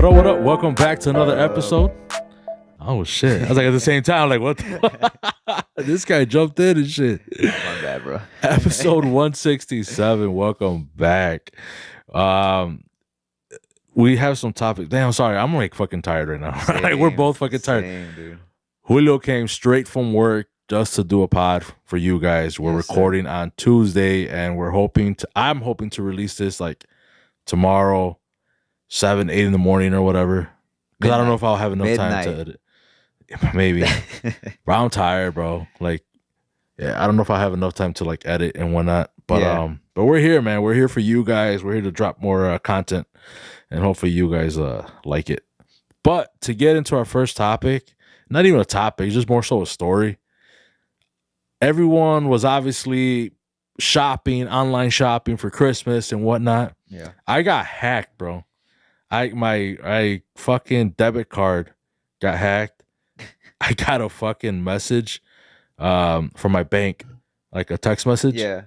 What up, what up? Welcome back to another episode. Oh, shit. I was like, at the same time, like, what the This guy jumped in and shit. My bad, bro. Episode 167. Welcome back. We have some topics. Damn, sorry. I'm like fucking tired right now. Like, we're both fucking tired. Dude. Julio came straight from work just to do a pod for you guys. We're recording on Tuesday, and I'm hoping to release this like tomorrow, 7, 8 in the morning or whatever. Because I don't know if I'll have enough time to edit. Maybe. Bro, I'm tired, bro. Like, yeah, I don't know if I have enough time to like edit and whatnot. But but we're here, man. We're here for you guys. We're here to drop more content, and hopefully you guys like it. But to get into our first topic, not even a topic, just more so a story. Everyone was obviously online shopping for Christmas and whatnot. Yeah. I got hacked, bro. My fucking debit card got hacked. I got a fucking message from my bank, like a text message. Yeah.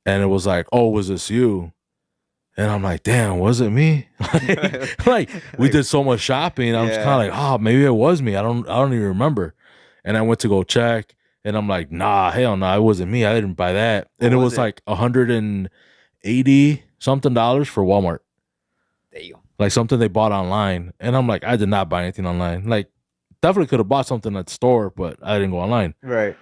And it was like, "Oh, was this you?" And I'm like, "Damn, was it me?" like we did so much shopping. I was kind of like, "Oh, maybe it was me. I don't even remember." And I went to go check, and I'm like, "Nah, hell no, it wasn't me. I didn't buy that." And it was like $180 something for Walmart. Damn. Like something they bought online. And I'm like, I did not buy anything online. Like, definitely could have bought something at the store, but I didn't go online. Right.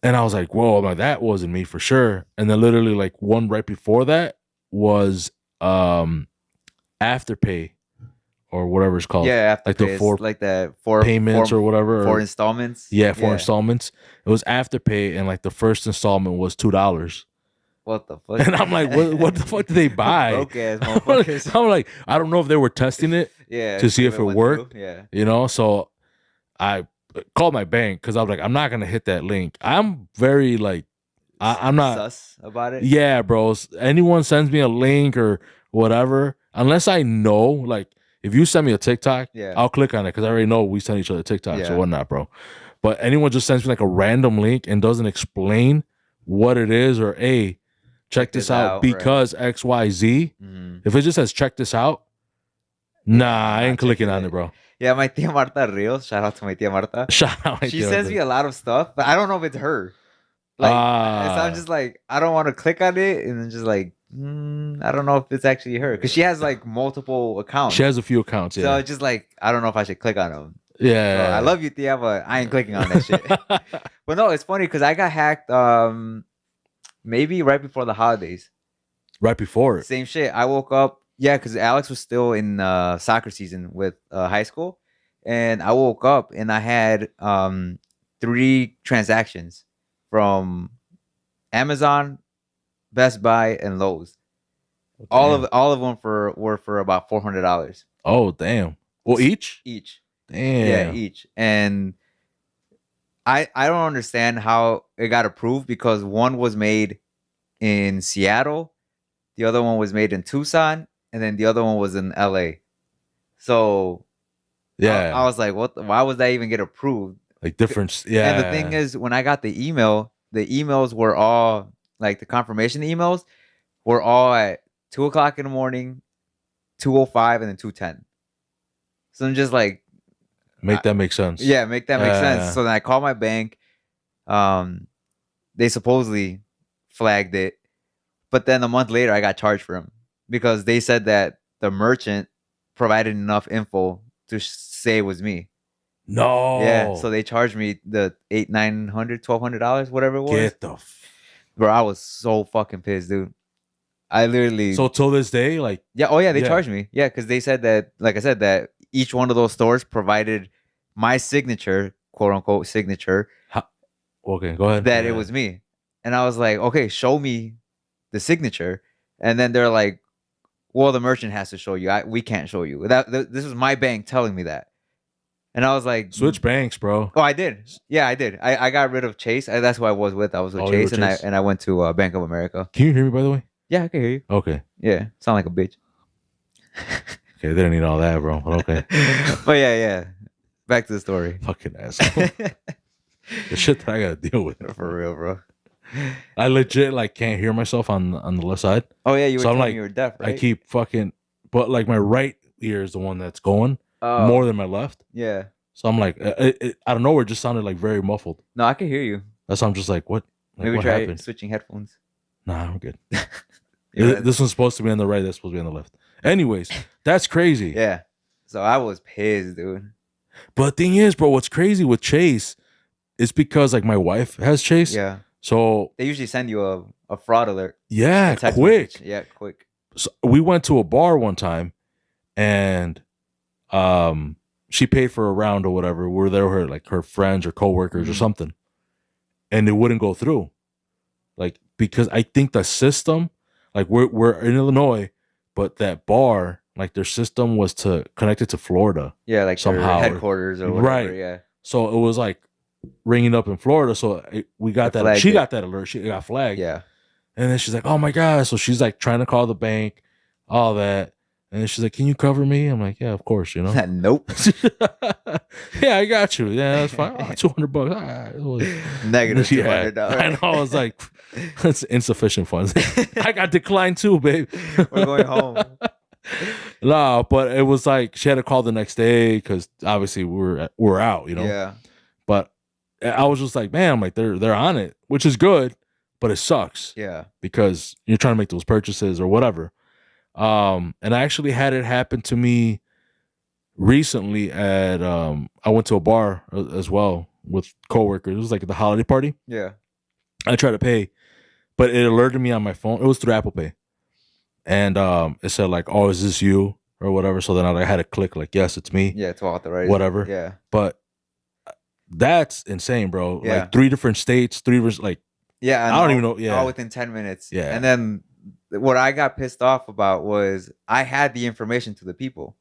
And I was like, whoa, I'm like, that wasn't me for sure. And then literally like one right before that was Afterpay or whatever it's called. Yeah, Afterpay. Like the four payments or whatever. 4 installments. Yeah, 4 installments. It was Afterpay, and like the first installment was $2. What the fuck? And I'm like, what the fuck did they buy? Broke ass motherfuckers. I'm like, I don't know if they were testing it to see if it worked. Through. Yeah. You know, so I called my bank because I was like, I'm not gonna hit that link. I'm very like, I'm not sus about it. Yeah, bro. Anyone sends me a link or whatever, unless I know, like, if you send me a TikTok, I'll click on it because I already know we send each other TikToks or whatnot, bro. But anyone just sends me like a random link and doesn't explain what it is or check this out because right. XYZ. If it just says check this out, nah, I ain't clicking on it, bro. Yeah, my tia Marta Rios. Shout out to my tia Marta. Shout out. She sends me a lot of stuff, but I don't know if it's her. Like, so I'm just like, I don't want to click on it, and then just like, I don't know if it's actually her because she has like multiple accounts. She has a few accounts. Yeah. So it's just like, I don't know if I should click on them. Yeah. So I love you, tia, but I ain't clicking on that shit. But no, it's funny because I got hacked. Maybe right before the holidays. Right before it. Same shit. I woke up. Yeah, because Alex was still in soccer season with high school. And I woke up and I had 3 transactions from Amazon, Best Buy, and Lowe's. Oh, all of them were for about $400. Oh, damn. Well, each? Each. Damn. Yeah, each. And I don't understand how it got approved because one was made in Seattle, the other one was made in Tucson, and then the other one was in LA. So yeah, I was like, why was that even get approved? Like different, yeah. And the thing is, when I got the emails were all like the confirmation emails were all at 2:00 in the morning, 2:05, and then 2:10. So I'm just like, make that make sense. Yeah, make that make sense. So then I called my bank. They supposedly flagged it, but then a month later I got charged for them because they said that the merchant provided enough info to say it was me. No. Yeah, so they charged me the $800, $900, $1,200, whatever it was. Get the bro, I was so fucking pissed, dude. I literally. So till this day, like. Yeah. Oh yeah, they charged me. Yeah, because they said that, like I said, that each one of those stores provided my signature, quote unquote signature. Okay, go ahead. That it was me. And I was like, okay, show me the signature. And then they're like, well, the merchant has to show you. We can't show you. This was my bank telling me that. And I was like, switch banks, bro. Oh, I did. Yeah, I did. I got rid of Chase. That's who I was with. I was with Chase, and I went to Bank of America. Can you hear me, by the way? Yeah, I can hear you. Okay. Yeah, sound like a bitch. Okay, they didn't need all that, bro. But okay. But yeah. Back to the story. Fucking asshole. The shit that I gotta deal with. For real, bro. I legit like can't hear myself on the left side. Oh yeah, you were telling me you were deaf, right? I keep fucking, but like my right ear is the one that's going Oh, more than my left. yeah. So I'm like, I don't know. It just sounded like very muffled. No, I can hear you. That's why I'm just like, what? Like, Maybe what try happened? switching headphones. Nah, I'm good. You're right. This one's supposed to be on the right. That's supposed to be on the left. Anyways, that's crazy. Yeah. So I was pissed, dude. But the thing is, bro, what's crazy with Chase is because like my wife has Chase. Yeah. So They usually send you a fraud alert. yeah, A text quick. message. Yeah, quick. So we went to a bar one time, and she paid for a round or whatever. We were there with her friends or coworkers or something, and it wouldn't go through. Like, because I think the system, like we're in Illinois, but that bar, like their system was to connect it to Florida. Yeah, like somehow, their headquarters or whatever. right. Yeah. So it was like ringing up in Florida. So we got that. She got that alert. She got flagged. Yeah. And then she's like, "Oh my god!" So she's like trying to call the bank, all that. And then she's like, "Can you cover me?" I'm like, "Yeah, of course." You know. Nope. Yeah, I got you. Yeah, that's fine. Oh, $200. Negative $200. I know. I was like, that's insufficient funds. I got declined too, babe. We're going home. No, but it was like she had to call the next day because obviously we're out, you know. Yeah. But I was just like, man, I'm like they're on it, which is good, but it sucks. Yeah. Because you're trying to make those purchases or whatever. And I actually had it happen to me recently at I went to a bar as well with coworkers. It was like at the holiday party. Yeah. I tried to pay, but it alerted me on my phone. It was through Apple Pay. And it said like, "Oh, is this you?" or whatever. So then I had to click like, "Yes, it's me." Yeah, to authorize. Whatever. Yeah. But that's insane, bro. Yeah. Like 3 different states, like yeah, I don't even know. Yeah. All within 10 minutes. Yeah. And then what I got pissed off about was I had the information to the people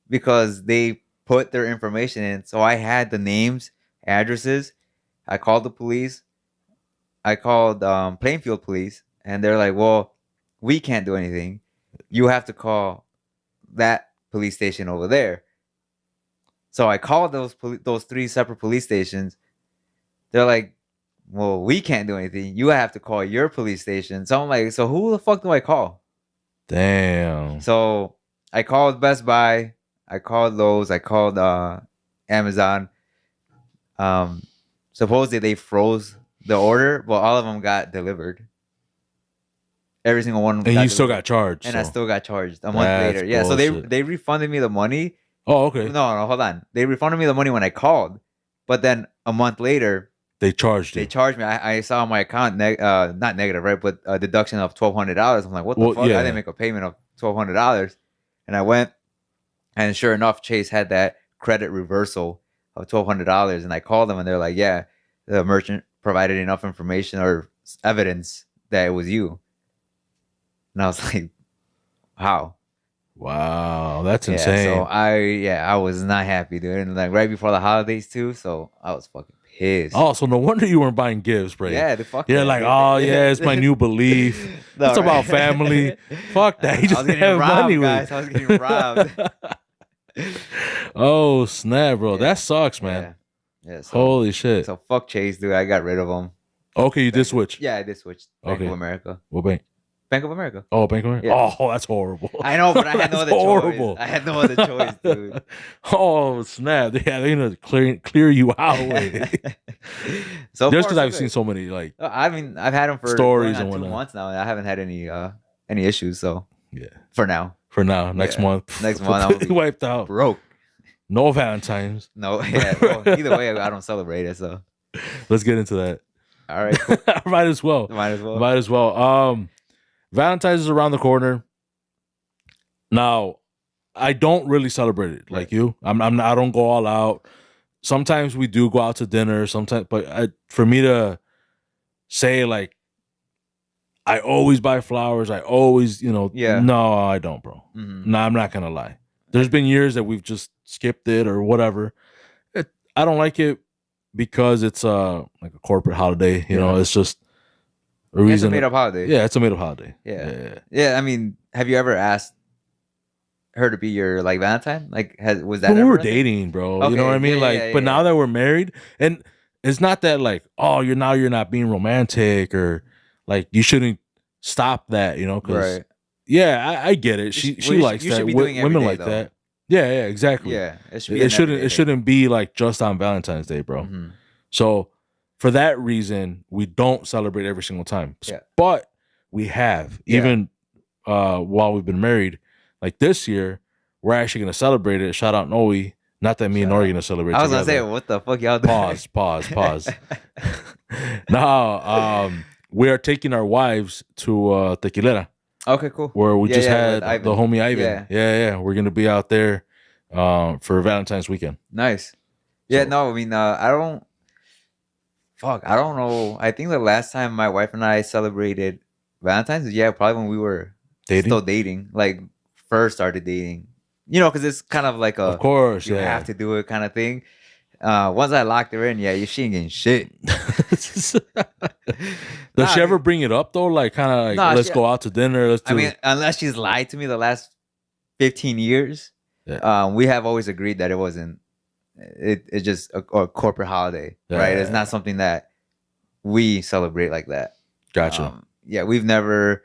because they put their information in. So I had the names, addresses. I called the police. I called Plainfield police, and they're like, "Well, we can't do anything. You have to call that police station over there." So I called those 3 separate police stations. They're like, "Well, we can't do anything. You have to call your police station." So I'm like, "So who the fuck do I call?" Damn. So I called Best Buy. I called Lowe's. I called Amazon. Supposedly they froze the order, but all of them got delivered. Every single one. And you still got charged. And so. I still got charged a month That's later. Yeah, so bullshit. they refunded me the money. Oh, okay. No, hold on. They refunded me the money when I called, but then a month later They charged you. they charged me. I saw on my account not negative, right, but a deduction of $1,200. I'm like, what the fuck? yeah. I didn't make a payment of $1,200, and I went, and sure enough, Chase had that credit reversal of $1,200, and I called them, and they're like, yeah, the merchant provided enough information or evidence that it was you. And I was like, how? Wow, that's insane. So I was not happy, dude. And like right before the holidays too, so I was fucking pissed. Oh, so no wonder you weren't buying gifts, bro. Yeah, the fuck. You're yeah, like, dude. oh yeah, it's my new belief. No, It's about family. Fuck that. You just I was getting have robbed, money guys. with. I was getting robbed. Oh snap, bro. Yeah. That sucks, man. Yeah. So, Holy shit. so fuck Chase, dude. I got rid of him. Okay, you did switch. Yeah, I did switch. Bank Okay. of America. What bank? Bank of America. Oh, Bank of America. Yeah. Oh, that's horrible. I know, but I had no That's other horrible. choice. I had no other choice, dude. Oh snap! Yeah, they're gonna clear you out. So Just far, because so I've good. seen so many like I mean, I've had them for stories going on and 2 whatnot. months now, and I haven't had any issues. So yeah. for now, For now, next Yeah. month, Next month, I'm gonna be wiped out. broke. No Valentine's. No, yeah. Well, either way, I don't celebrate it. So Let's get into that. all right, cool. Might as well. Might as well. Might as well. Valentine's is around the corner. Now, I don't really celebrate it like you. I don't go all out. Sometimes we do go out to dinner. Sometimes, but for me to say like, I always buy flowers. I always, Yeah. No, I don't, bro. Mhm. No, I'm not gonna lie. There's been years that we've just skipped it or whatever. I don't like it because it's like a corporate holiday. You know, it's just a It's a reason. made up holiday. Yeah, it's a made up holiday. Yeah. Yeah. I mean, have you ever asked her to be your like Valentine? Like, was that When we ever were a thing? dating, bro. You know Okay, what I mean? yeah, Like, yeah, but yeah, now yeah. that we're married, and it's not that like, oh, you're not being romantic or like you shouldn't stop that, because Right. yeah, I get it. She Well, likes you that. should be doing every Women day, like though. that. Yeah, exactly. Yeah, it should be It an shouldn't everyday it thing. shouldn't be like just on Valentine's Day, bro. Mhm. So for that reason, we don't celebrate every single time. Yeah. But we have, Yeah. even while we've been married, like this year, we're actually gonna celebrate it. Shout out Noe. Not that me and Shout Nori out. gonna celebrate I was gonna say, together. what the fuck y'all doing? Pause. Now, we are taking our wives to Tequilera, Okay, cool. where we Yeah, just yeah, had with Ivan. the homie Ivan. Yeah. Yeah. We're gonna be out there for Valentine's weekend. Nice. Yeah, So- no, I mean, I don't. Fuck, I don't know. I think the last time my wife and I celebrated Valentine's, probably when we were Dating? still dating, like first started dating. You know, because it's kind of like a Of course, you yeah. have to do it kind of thing. Once I locked her in, she ain't getting shit. Does Nah, she I ever mean- bring it up though? Like, kind of like, Nah, let's she- go out to dinner. Let's do. I mean, unless she's lied to me the last 15 years, Yeah. we have always agreed that it wasn't. It's just a corporate holiday, right? It's Yeah. not something that we celebrate like that. Gotcha. We've never.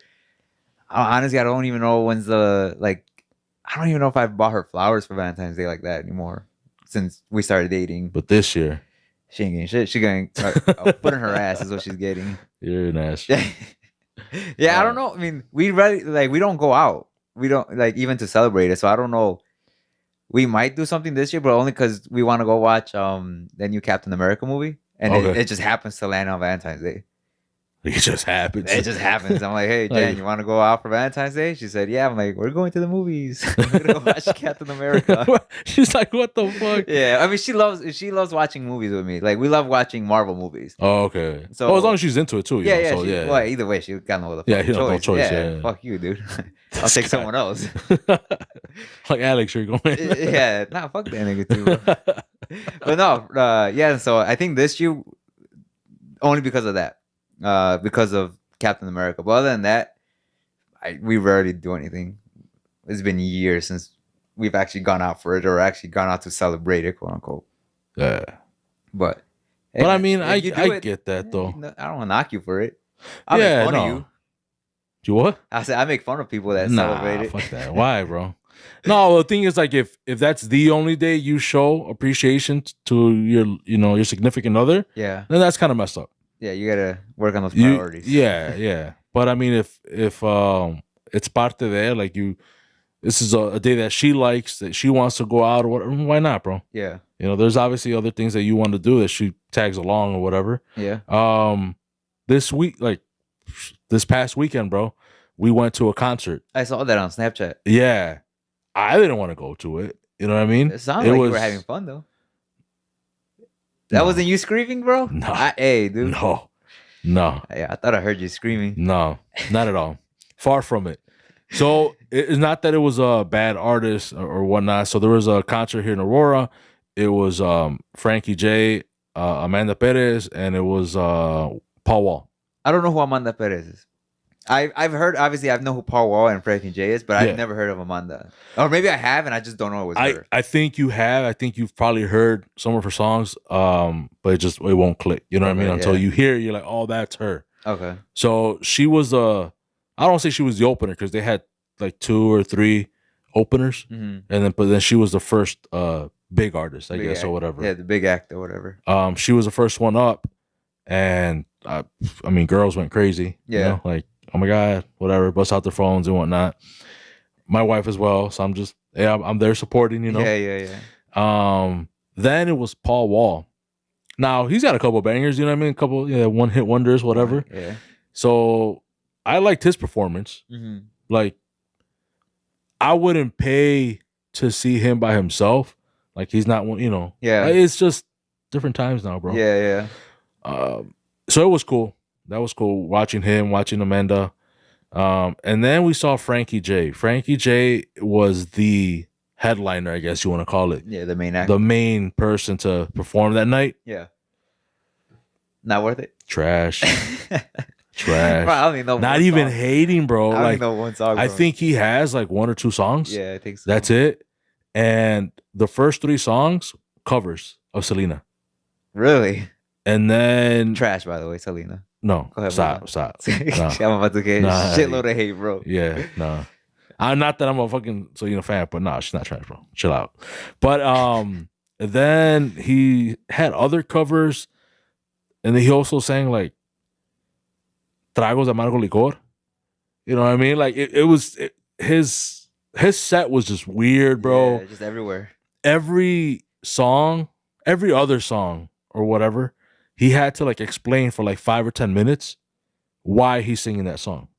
Honestly, I don't even know when's the like. I don't even know if I've bought her flowers for Valentine's Day like that anymore since we started dating. But this year, She ain't getting shit. She getting a foot in her ass is what she's getting. you're an ass. I don't know. I mean, we really like we don't go out. We don't like even to celebrate it. So I don't know. We might do something this year, but only because we want to go watch the new Captain America movie, and Okay. it just happens to land on Valentine's Day. It just happens. It just happens. I'm like, hey, Jen, Like- you want to go out for Valentine's Day? She said, yeah. I'm like, we're going to the movies. We're gonna go watch Captain America. She's like, what the fuck? Yeah, I mean, she loves watching movies with me. Like, we love watching Marvel movies. Oh, okay. So- So as long as she's into it too. Yeah, So, Well, either way, she got no other Yeah, fucking you know, no choice, yeah. Fuck you, dude. I'll This take guy. someone else. Like Alex, you're going. Yeah, nah, fuck that nigga too. Bro. But no, so I think this year only because of that, because of Captain America. But other than that, we rarely do anything. It's been years since we've actually gone out for it or actually gone out to celebrate it, quote unquote. Yeah. But I mean, if I you do it, get that though. I don't want to knock you for it. I Yeah, make fun no. of you. You what? I said I make fun of people that Nah, celebrate it. fuck that. Why, bro? No, the thing is, like, if that's the only day you show appreciation to your significant other, Yeah, then that's kind of messed up. yeah, you gotta work on those You- priorities. yeah. But I mean, if it's parte de, like, this is a day that she likes, that she wants to go out or whatever, why not, bro? yeah, There's obviously other things that you want to do that she tags along or whatever. yeah. This week, like this past weekend, bro, we went to a concert. I saw that on Snapchat. Yeah, I didn't want to go to it. You know what I mean? It sounded like you were having fun though. That No. wasn't you screaming, bro? No. Hey, dude. No, Yeah, I thought I heard you screaming. no, not at all. Far from it. So it's not that it was a bad artist or whatnot. So there was a concert here in Aurora. It was Frankie J, Amanda Perez, and it was Paul Wall. I don't know who Amanda Perez is. I've heard, obviously, I know who Paul Wall and Frankie J is, but Yeah. I've never heard of Amanda. Or maybe I have, and I just don't know it was her. I think you have. I think you've probably heard some of her songs, but it won't click. You know what I mean? Okay, Until yeah. you hear it, you're like, oh, that's her. Okay. So she was I don't say she was the opener because they had like 2 or 3 openers, Mm-hmm. but then she was the first big artist, I guess, or whatever. Yeah, the big act or whatever. She was the first one up, and I mean, girls went crazy. Yeah. Like, oh my god, whatever, bust out their phones and whatnot. My wife as well, so I'm there supporting. Yeah. Then it was Paul Wall. Now he's got a couple bangers, you know what I mean? A couple, one hit wonders, whatever. Yeah. So I liked his performance. Mm-hmm. Like, I wouldn't pay to see him by himself. Like, he's not one, Yeah. It's just different times now, bro. Yeah. So it was cool. That was cool watching him, watching Amanda. And then we saw Frankie J. Frankie J was the headliner, I guess you want to call it. Yeah, the main actor. The main person to perform that night. Yeah. Not worth it. Trash. Trash. Bro, I don't even know. Not one even song. hating, bro. I don't Like, even know one song. I bro. think he has like 1 or 2 songs. Yeah, I think so. That's it. And the first 3 songs, covers of Selena. Really And then trash, by the way, Selena. no, Go ahead, stop. move No. I'm about to get Nah. shitload of hate, bro. Yeah, no. I'm not that I'm a fucking Selena fan, but no, she's not trash, bro. Chill out. But then he had other covers, and then he also sang like Tragos de Amargo Licor. You know what I mean? Like his set was just weird, bro. Yeah, just everywhere. Every song, every other song or whatever, he had to like explain for like 5 or 10 minutes why he's singing that song.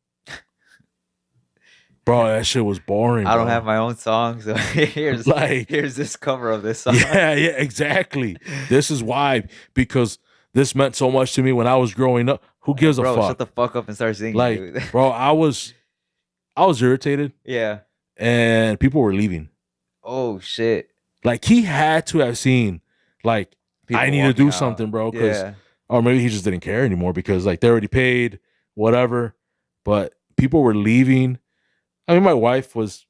Bro, that shit was boring. I don't bro. have my own song, so here's this cover of this song. Yeah, exactly. This is why, because this meant so much to me when I was growing up. Who gives a fuck? Shut the fuck up and start singing. Like, dude. bro, I was irritated. Yeah. And people were leaving. Oh shit. Like he had to have seen, like, People I need to walking do out. something, bro. Yeah. Or maybe he just didn't care anymore because like they already paid, whatever. But people were leaving. I mean, my wife was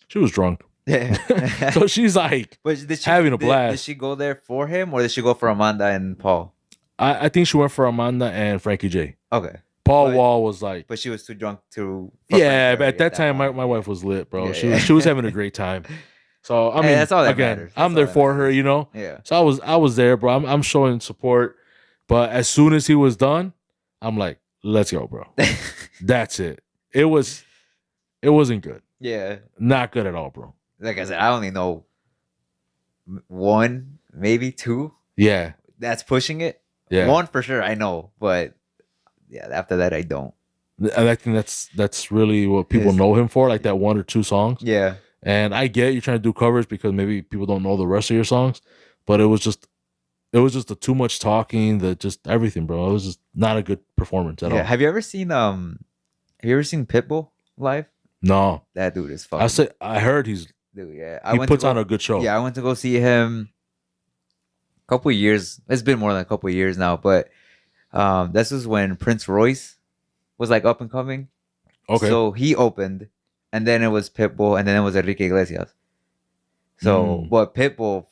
drunk. Yeah. So she's like having a blast. Did she go there for him or did she go for Amanda and Paul? I think she went for Amanda and Frankie J. Okay. Paul Wall was like, but she was too drunk to. Yeah, but at that time, my wife was lit, bro. Yeah, she was having a great time. So I mean, that's all that again, matters. I'm there for her, you know. Yeah. So I was there, bro. I'm showing support, but as soon as he was done, I'm like, let's go, bro. That's it. It wasn't good. Yeah. Not good at all, bro. Like I said, I only know one, maybe two. Yeah. That's pushing it. Yeah. One for sure, I know, but yeah, after that, I don't. And I think that's really what people know him for, like that 1 or 2 songs. Yeah. And I get you're trying to do covers because maybe people don't know the rest of your songs, but it was just the too much talking, the just everything, bro. It was just not a good performance at all. Have you ever seen Pitbull live? No. That dude is fucking. I heard he's dude, yeah. He puts on a good show. Yeah, I went to go see him a couple of years. It's been more than a couple of years now, but this was when Prince Royce was like up and coming. Okay. So he opened, and then it was Pitbull, and then it was Enrique Iglesias. So, but Pitbull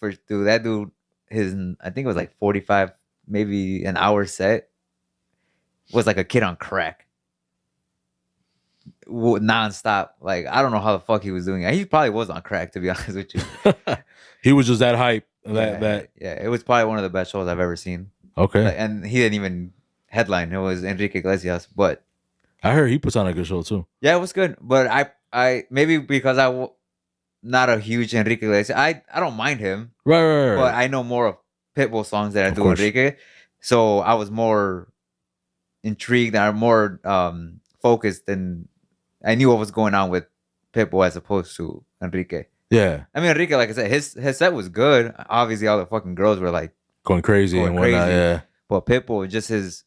that dude, I think it was like 45, maybe an hour set, was like a kid on crack, nonstop. Like I don't know how the fuck he was doing it. He probably was on crack, to be honest with you. He was just that hype. Yeah, it was probably one of the best shows I've ever seen. Okay. And he didn't even headline. It was Enrique Iglesias, but I heard he puts on a good show too. Yeah, it was good. But I maybe because not a huge Enrique Iglesias. I don't mind him. Right. But I know more of Pitbull songs than I do Enrique. So I was more intrigued and more focused, and I knew what was going on with Pitbull as opposed to Enrique. Yeah. I mean, Enrique, like I said, his set was good. Obviously, all the fucking girls were like going crazy and whatnot. Yeah. But Pitbull, just his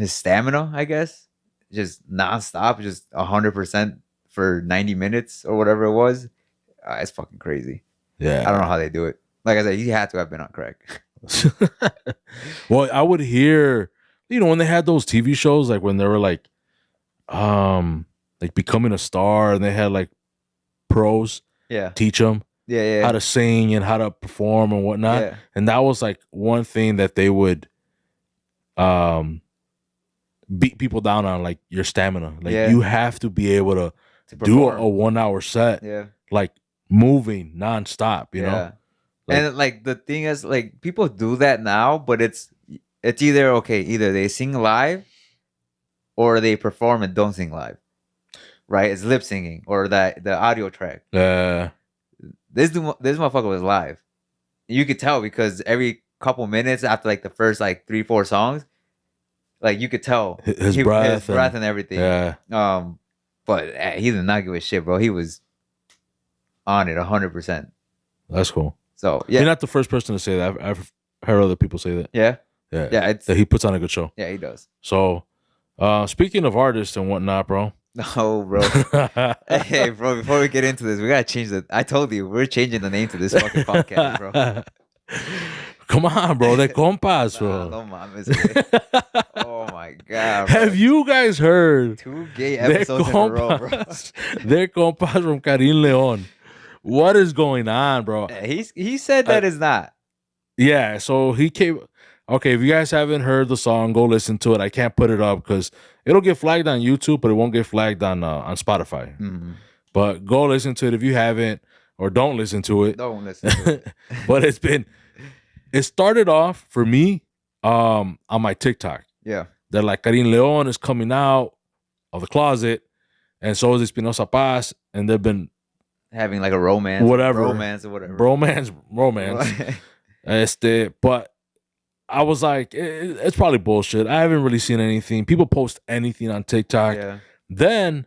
stamina, I guess, just nonstop, just 100% for 90 minutes or whatever it was. It's fucking crazy. Yeah. I don't know how they do it. Like I said, he had to have been on crack. Well, I would hear, when they had those TV shows, like when they were like becoming a star, and they had like pros teach them how to sing and how to perform and whatnot. And that was like one thing that they would beat people down on, like your stamina. Like you have to be able to do a 1 hour set, like moving nonstop, you know. And like the thing is, like people do that now, but it's either they sing live or they perform and don't sing live, right? It's lip singing or the audio track. This motherfucker was live. You could tell because every couple minutes after like the first like 3-4 songs, like you could tell his breath and everything. But he did not give a shit, bro. He was on it 100%. That's cool. So you're not the first person to say that. I've heard other people say that. Yeah. That he puts on a good show. Yeah, he does. So, speaking of artists and whatnot, bro. No, bro. Hey, bro. Before we get into this, we gotta change I told you we're changing the name to this fucking podcast, bro. Come on, bro. They're compas, bro. No mames. Oh my god. Bro. Have you guys heard 2 gay episodes in a row, bro? They're compas from Carin Leon. What is going on, bro? He said that is not. Yeah, so he came. Okay, if you guys haven't heard the song, go listen to it. I can't put it up because it'll get flagged on YouTube, but it won't get flagged on Spotify. Mhm. But go listen to it if you haven't, or don't listen to it. Don't listen to it. But it started off for me on my TikTok. Yeah. That like Carin Leon is coming out of the closet, and so is Espinosa Paz, and they've been Having like a romance. Whatever. Romance or whatever. romance. But I was like, it's probably bullshit. I haven't really seen anything. People post anything on TikTok. Yeah. Then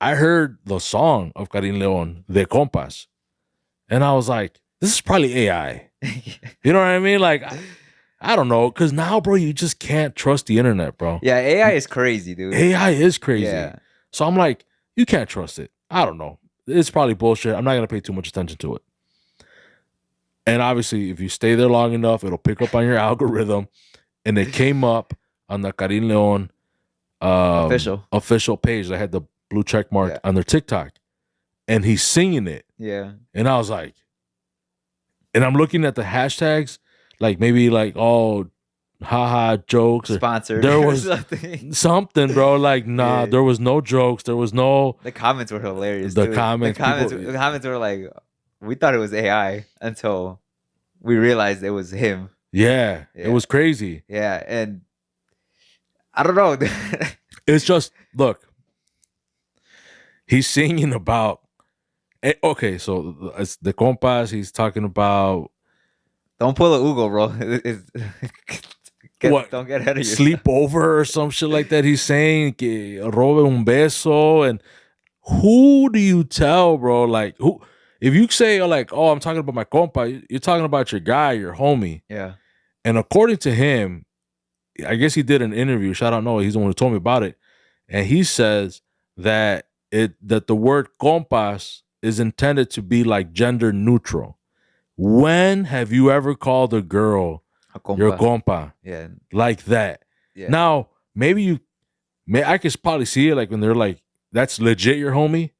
I heard the song of Carin Leon, De Compas, and I was like, this is probably AI. You know what I mean? Like, I don't know, because now, bro, you just can't trust the internet, bro. Yeah, AI is crazy, dude. AI is crazy. Yeah. So I'm like, you can't trust it. I don't know. It's probably bullshit. I'm not going to pay too much attention to it. And obviously, if you stay there long enough, it'll pick up on your algorithm. And it came up on the Carin Leon official page. They had the blue check mark on their TikTok. And he's singing it. Yeah. And I was like, and I'm looking at the hashtags, like maybe like all haha jokes. Sponsored. There was something, bro. Like, nah, there was no jokes. There was no. The comments were hilarious. The comments were like, we thought it was AI until we realized it was him. Yeah. It was crazy. Yeah. And I don't know. It's just, look, he's singing about. Okay, so it's the compas. He's talking about. Don't pull a Hugo, bro. What? Don't get ahead of yourself. Sleep over or some shit like that. He's saying que robe un beso. And who do you tell, bro? Like, who? If you say, like, oh, I'm talking about my compa, you're talking about your guy, your homie. Yeah. And according to him, I guess he did an interview. Shout out Noah. He's the one who told me about it. And he says that the word compas is intended to be like gender neutral. When have you ever called a girl your compa? Yeah. Like that. Yeah. Now, I could probably see it like when they're like, that's legit your homie.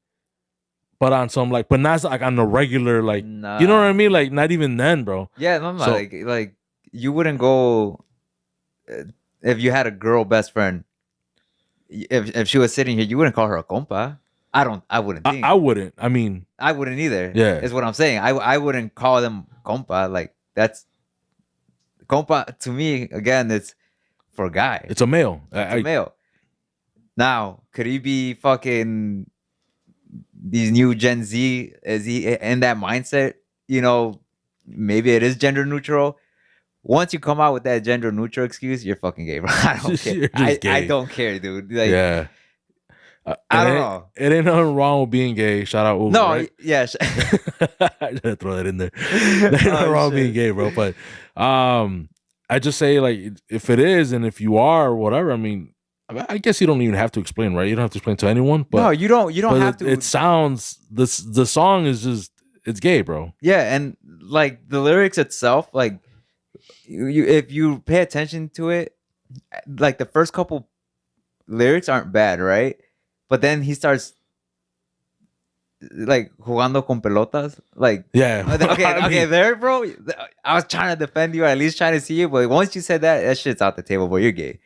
But on some like, but not like on the regular, like, nah. You know what I mean? Like, not even then, bro. Yeah, no, so, like you wouldn't go if you had a girl best friend. If she was sitting here, you wouldn't call her a compa. I wouldn't think. I wouldn't. I mean, I wouldn't either. Yeah, is what I'm saying. I wouldn't call them compa. Like, that's compa to me. Again, it's for a guy. It's a male. It's a male. Now, could he be fucking these new Gen Z? Is he in that mindset? You know, maybe it is gender neutral. Once you come out with that gender neutral excuse, you're fucking gay, bro. I don't care. I don't care, dude. Like, yeah. I don't know. It ain't nothing wrong with being gay. Shout out Uber, no, right? Yeah. I gotta throw that in there. There ain't nothing wrong with being gay, bro. But I just say, like, if it is and if you are or whatever, I mean, I guess you don't even have to explain, right? You don't have to explain to anyone. But no, you don't have to. It sounds the song is just, it's gay, bro. Yeah, and like the lyrics itself, like if you pay attention to it, like the first couple lyrics aren't bad, right? But then he starts like jugando con pelotas, like okay, there, bro. I was trying to defend you, or at least trying to see you, but once you said that shit's out the table, bro. You're gay,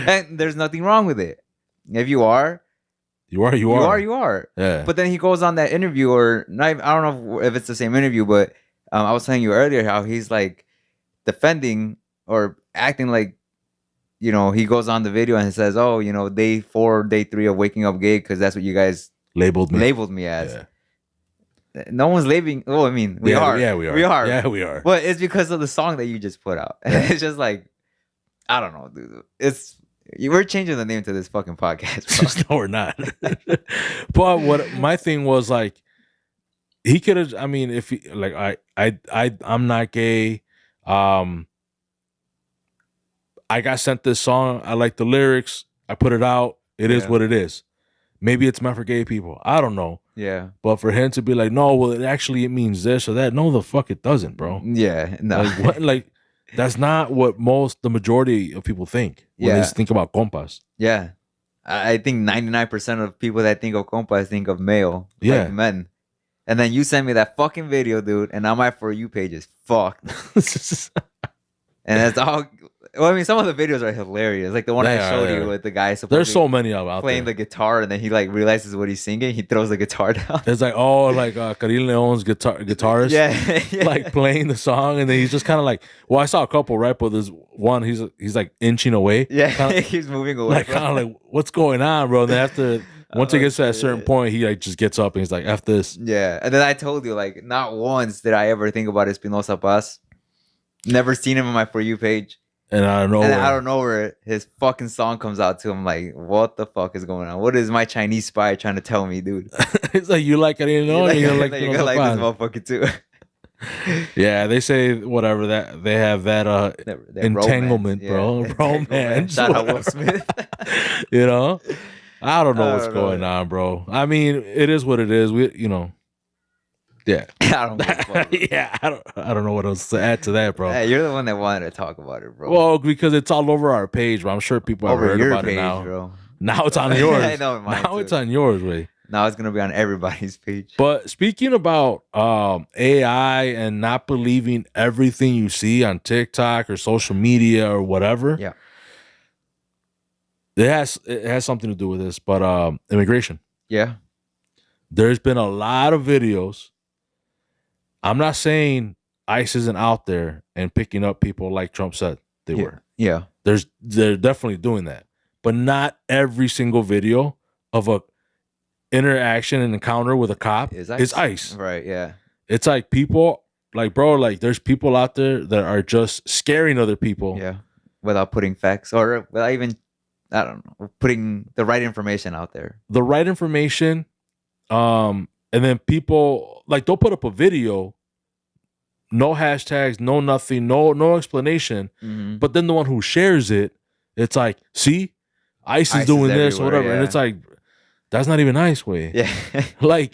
and there's nothing wrong with it. If you are, you are. Yeah. But then he goes on that interview, or not, I don't know if it's the same interview, but I was telling you earlier how he's like defending or acting like, you know, he goes on the video and he says, oh, you know, day 4, day 3 of waking up gay because that's what you guys labeled me as. Yeah. No one's labeling. Oh, I mean, we are. Yeah, we are. Yeah, we are. But it's because of the song that you just put out. It's just like, I don't know, dude. We're changing the name to this fucking podcast. No, we're not. But what my thing was, like, he could have. I mean, if he, like, I'm not gay. I got sent this song. I like the lyrics. I put it out. It is what it is. Maybe it's meant for gay people. I don't know. Yeah. But for him to be like, no, well, it means this or that. No, the fuck it doesn't, bro. Yeah. No. Like, what, like, that's not what the majority of people think when they think about compas. Yeah. I think 99% of people that think of compas think of male. Yeah. Like men. And then you send me that fucking video, dude, and now my For You page is fucked. And that's all. Well, I mean, some of the videos are hilarious. Like the one I showed you with the guy There's supposedly so many of them out playing there. the guitar, and then he like realizes what he's singing. He throws the guitar down. It's like, oh, like Carin Leon's guitarist, Yeah. like playing the song, and then he's just kind of like, well, I saw a couple, right? But there's one, he's like inching away, Yeah, kinda, he's moving away. like kind of like, what's going on, bro? And then after once it gets to a certain shit. point, he like just gets up and he's like, F this. Yeah, and then I told you, like, not once did I ever think about Espinosa Paz. Never seen him on my For You page. And I don't know. And out of nowhere, his fucking song comes out to him. Like, what the fuck is going on? What is my Chinese spy trying to tell me, dude? It's like, you like Carin Leon, You you're like, like, you like this motherfucker too. Yeah, they say whatever that they have that That entanglement, romance, bro. yeah. Romance. Shout out Will Smith. You know? I don't know I what's don't know. going on, bro. I mean, it is what it is. Yeah. I don't give a fuck, bro. Yeah, I don't know what else to add to that, bro. Hey, you're the one that wanted to talk about it, bro. Well, because it's all over our page, but I'm sure people have Over heard your about page, it now. bro. Now it's on yours. I know mine now too. it's on yours, way. Now it's gonna be on everybody's page. But speaking about AI and not believing everything you see on TikTok or social media or whatever, Yeah. it has something to do with this. But immigration. Yeah. There's been a lot of videos. I'm not saying ICE isn't out there and picking up people like Trump said they were. Yeah. They're definitely doing that, but not every single video of a interaction and encounter with a cop is ICE. Right. Yeah. It's like people, like, bro, like there's people out there that are just scaring other people. Yeah. Without putting facts or without even, I don't know, putting the right information out there. The right information. And then people, like, they'll put up a video, no hashtags, no nothing, no explanation. Mm-hmm. But then the one who shares it, it's like, see, ICE is doing this or whatever. Yeah. And it's like, that's not even ICE way. Yeah. Like,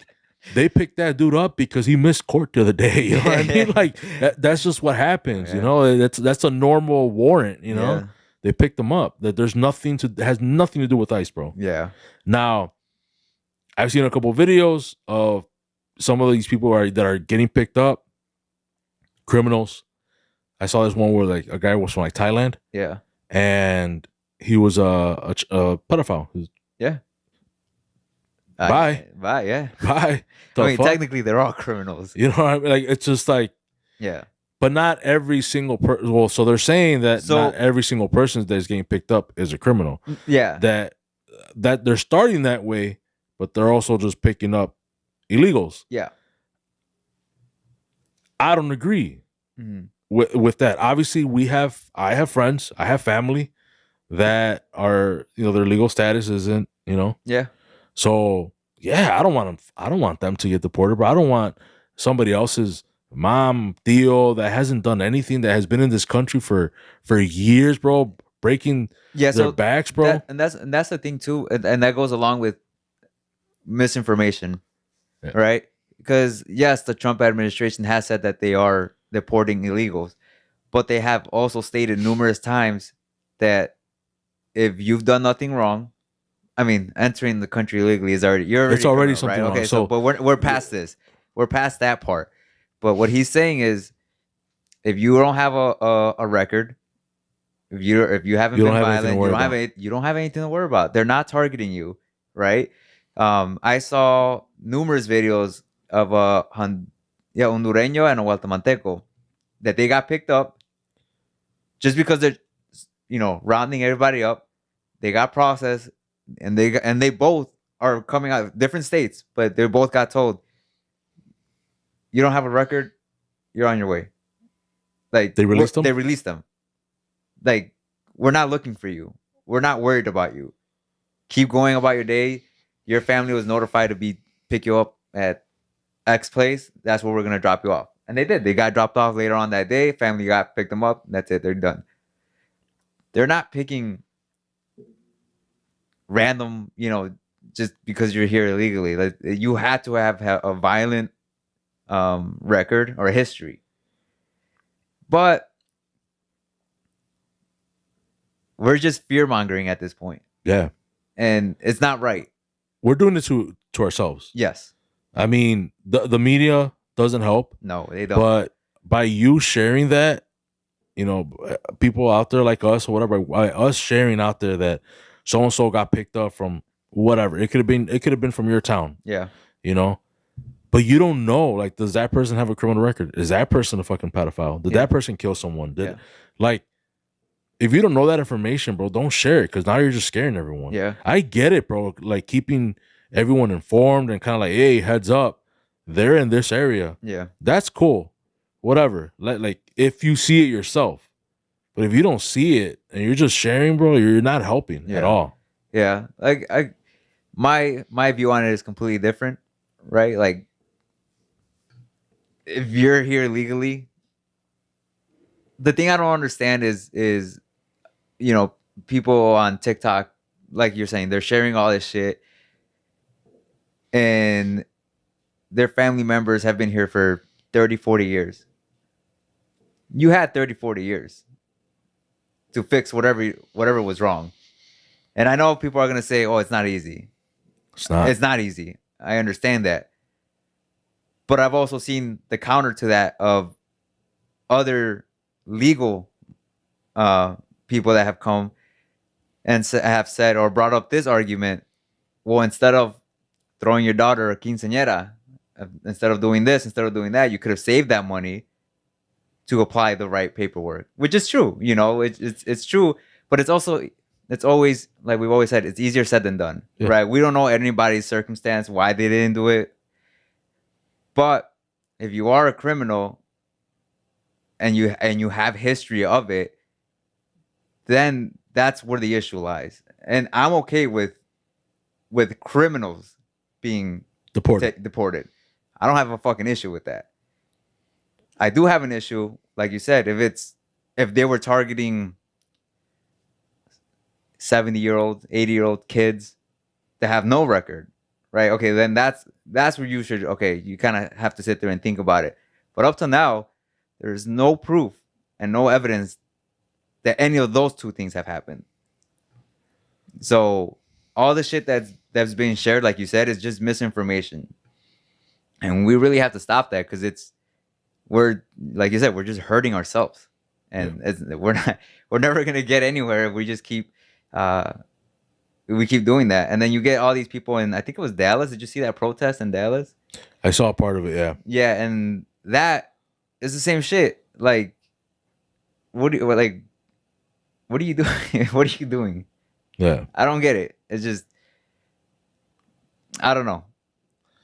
they picked that dude up because he missed court the other day. You know what I mean? Like, that's just what happens. Yeah. You know, that's a normal warrant. You know, Yeah. They picked them up. That has nothing to do with ICE, bro. Yeah. Now, I've seen a couple of videos of some of these people that are getting picked up, criminals. I saw this one where like a guy was from like Thailand. Yeah. And he was a pedophile. Yeah. Bye. Bye. Yeah. Bye. I mean, technically, they're all criminals. You know what I mean? Like, it's just like, yeah. But not every single person. Well, so they're saying that not every single person that is getting picked up is a criminal. Yeah. That they're starting that way, but they're also just picking up illegals. Yeah. I don't agree with that. Obviously, I have friends, I have family that are, their legal status isn't, Yeah. So yeah, I don't want them to get deported, but I don't want somebody else's mom, tío that hasn't done anything, that has been in this country for years, bro, breaking their backs, bro. That's the thing too, and that goes along with misinformation, right? Because yes, the Trump administration has said that they are deporting illegals, but they have also stated numerous times that if you've done nothing wrong, I mean, entering the country illegally is already criminal, something right? wrong. Okay, so but we're past this. We're past that part. But what he's saying is, if you don't have a record, if you haven't been violent, you don't have anything to worry about. They're not targeting you, right? I saw numerous videos of a Hondureño and a Guatemalteco that they got picked up just because they're rounding everybody up. They got processed, and they both are coming out of different states, but they both got told, you don't have a record, you're on your way. Like, they released them? They released them. Like, we're not looking for you. We're not worried about you. Keep going about your day. Your family was notified to pick you up at X place. That's where we're gonna drop you off. And they did. They got dropped off later on that day. Family picked them up. That's it. They're done. They're not picking random, just because you're here illegally. Like, you had to have a violent record or history. But we're just fear-mongering at this point. Yeah. And it's not right. We're doing it to ourselves. Yes. I mean, the media doesn't help. No, they don't. But by you sharing that, people out there like us or whatever, us sharing out there that so and so got picked up from whatever. It could have been from your town. Yeah. But you don't know. Like, does that person have a criminal record? Is that person a fucking pedophile? Did that person kill someone? Like, if you don't know that information, bro, don't share it, because now you're just scaring everyone. Yeah. I get it, bro. Like, keeping everyone informed and kind of like, hey, heads up, they're in this area. Yeah. That's cool. Whatever. Like, if you see it yourself. But if you don't see it and you're just sharing, bro, you're not helping at all. Yeah. Like, my view on it is completely different, right? Like, if you're here legally, the thing I don't understand is people on TikTok, like you're saying, they're sharing all this shit, and their family members have been here for 30, 40 years. You had 30, 40 years to fix whatever was wrong. And I know people are going to say, oh, it's not easy. It's not easy. I understand that. But I've also seen the counter to that of other legal people that have come and have said or brought up this argument. Well, instead of throwing your daughter a quinceañera, instead of doing this, instead of doing that, you could have saved that money to apply the right paperwork, which is true. It's true, but it's always, like we've always said, it's easier said than done, right? We don't know anybody's circumstance, why they didn't do it. But if you are a criminal and you have history of it, then that's where the issue lies. And I'm okay with criminals being deported. I don't have a fucking issue with that. I do have an issue, like you said, if they were targeting 70-year-old, 80-year-old kids that have no record, right? Okay, then that's where you should, you kind of have to sit there and think about it. But up to now, there's no proof and no evidence that any of those two things have happened. So all the shit that's being shared, like you said, is just misinformation. And we really have to stop that, because we're, like you said, we're just hurting ourselves. And we're never going to get anywhere if we just keep doing that. And then you get all these people in, I think it was Dallas. Did you see that protest in Dallas? I saw part of it, yeah. Yeah, and that is the same shit. Like, what are you doing? What are you doing? Yeah. I don't get it. It's just, I don't know.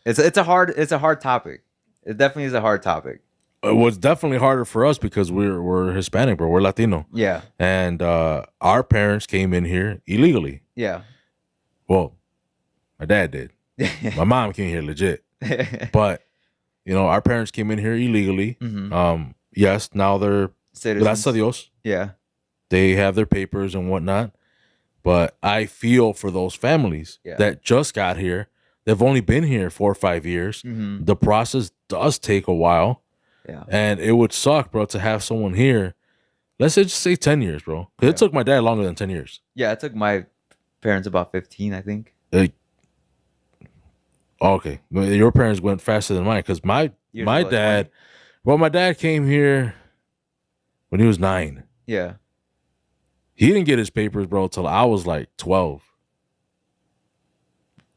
It's a hard topic. It definitely is a hard topic. It was definitely harder for us because we're Hispanic, bro. We're Latino. Yeah. And our parents came in here illegally. Yeah. Well, my dad did. My mom came here legit. But, our parents came in here illegally. Mm-hmm. Yes, now they're citizens. Gracias a Dios. Yeah. They have their papers and whatnot. But I feel for those families that just got here. They've only been here 4 or 5 years. Mm-hmm. The process does take a while. Yeah. And it would suck, bro, to have someone here. Let's just say 10 years, bro. Because it took my dad longer than 10 years. Yeah, it took my parents about 15, I think. Okay. Your parents went faster than mine, because my dad, 20. My dad came here when he was 9. Yeah. He didn't get his papers, bro, till I was like 12.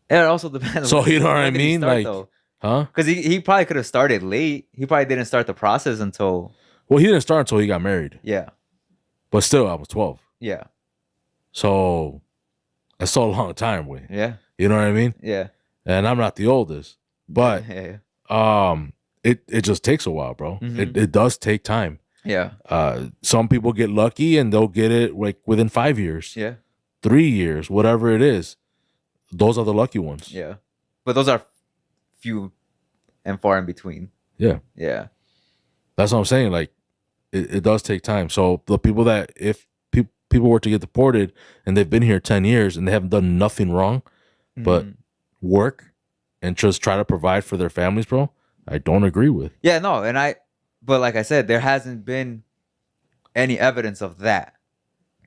It also depends. So, you know what I mean? Huh? Because he probably could have started late. He probably didn't start the process until... Well, he didn't start until he got married. Yeah. But still, I was 12. Yeah. So, that's so a long time, boy. Yeah. You know what I mean? Yeah. And I'm not the oldest. But it just takes a while, bro. Mm-hmm. It does take time. Yeah. Some people get lucky and they'll get it like within 5 years. Yeah. 3 years, whatever it is. Those are the lucky ones. Yeah. But those are few and far in between. Yeah. Yeah. That's what I'm saying. Like, it does take time. So the people that, if people were to get deported and they've been here 10 years and they haven't done nothing wrong, but work and just try to provide for their families, bro, I don't agree with. Yeah, no. But like I said, there hasn't been any evidence of that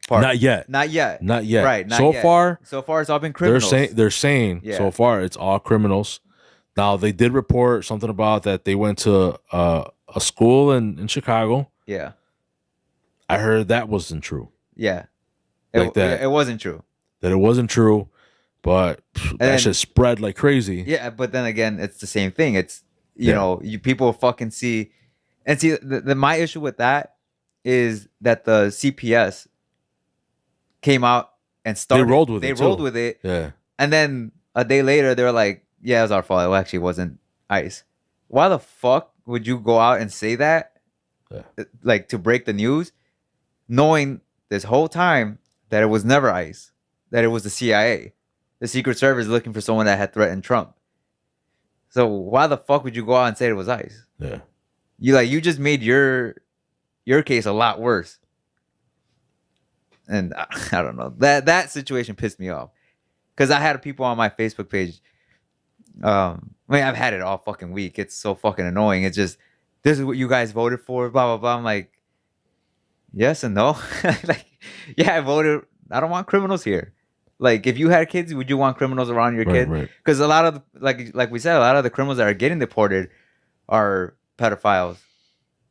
part. Not yet. Right. So far, it's all been criminals. They're saying so far it's all criminals. Now, they did report something about that they went to a school in Chicago. Yeah. I heard that wasn't true. Yeah. Like that. It wasn't true. That it wasn't true, but that shit spread like crazy. Yeah, but then again, it's the same thing. It's you know, you people fucking see, and see my issue with that is that the CPS came out and started. They rolled with it. They rolled with it. Yeah. And then a day later, they were like, "Yeah, it was our fault. It actually wasn't ICE." Why the fuck would you go out and say that? Yeah. Like to break the news, knowing this whole time that it was never ICE, that it was the CIA, the Secret Service looking for someone that had threatened Trump. So why the fuck would you go out and say it was ICE? Yeah. You just made your case a lot worse. And I don't know. That situation pissed me off. Because I had people on my Facebook page. I mean, I've had it all fucking week. It's so fucking annoying. It's just, this is what you guys voted for, blah, blah, blah. I'm like, yes and no. Like, yeah, I voted. I don't want criminals here. Like, if you had kids, would you want criminals around your kid? Because a lot of, like we said, a lot of the criminals that are getting deported are pedophiles,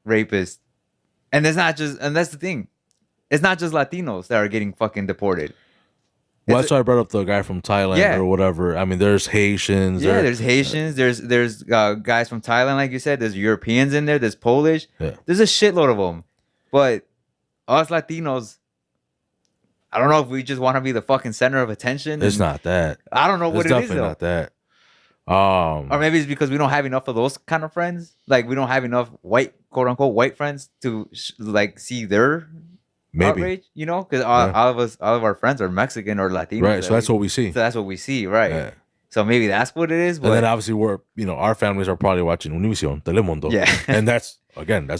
rapists. And it's not just, and that's the thing. It's not just Latinos that are getting fucking deported. Well, that's why I brought up the guy from Thailand or whatever. I mean, there's Haitians. Yeah, there's Haitians. There's guys from Thailand, like you said. There's Europeans in there. There's Polish. Yeah. There's a shitload of them. But us Latinos, I don't know if we just want to be the fucking center of attention. It's not that. I don't know what it is, though. It's definitely not that. Or maybe it's because we don't have enough of those kind of friends. Like, we don't have enough white, quote unquote, white friends to like see their outrage, you know, because all of our friends are Mexican or Latino, right? So that's what we see. So that's what we see, right? Yeah. So maybe that's what it is. But and then obviously we're, you know, our families are probably watching Univision, Telemundo, and that's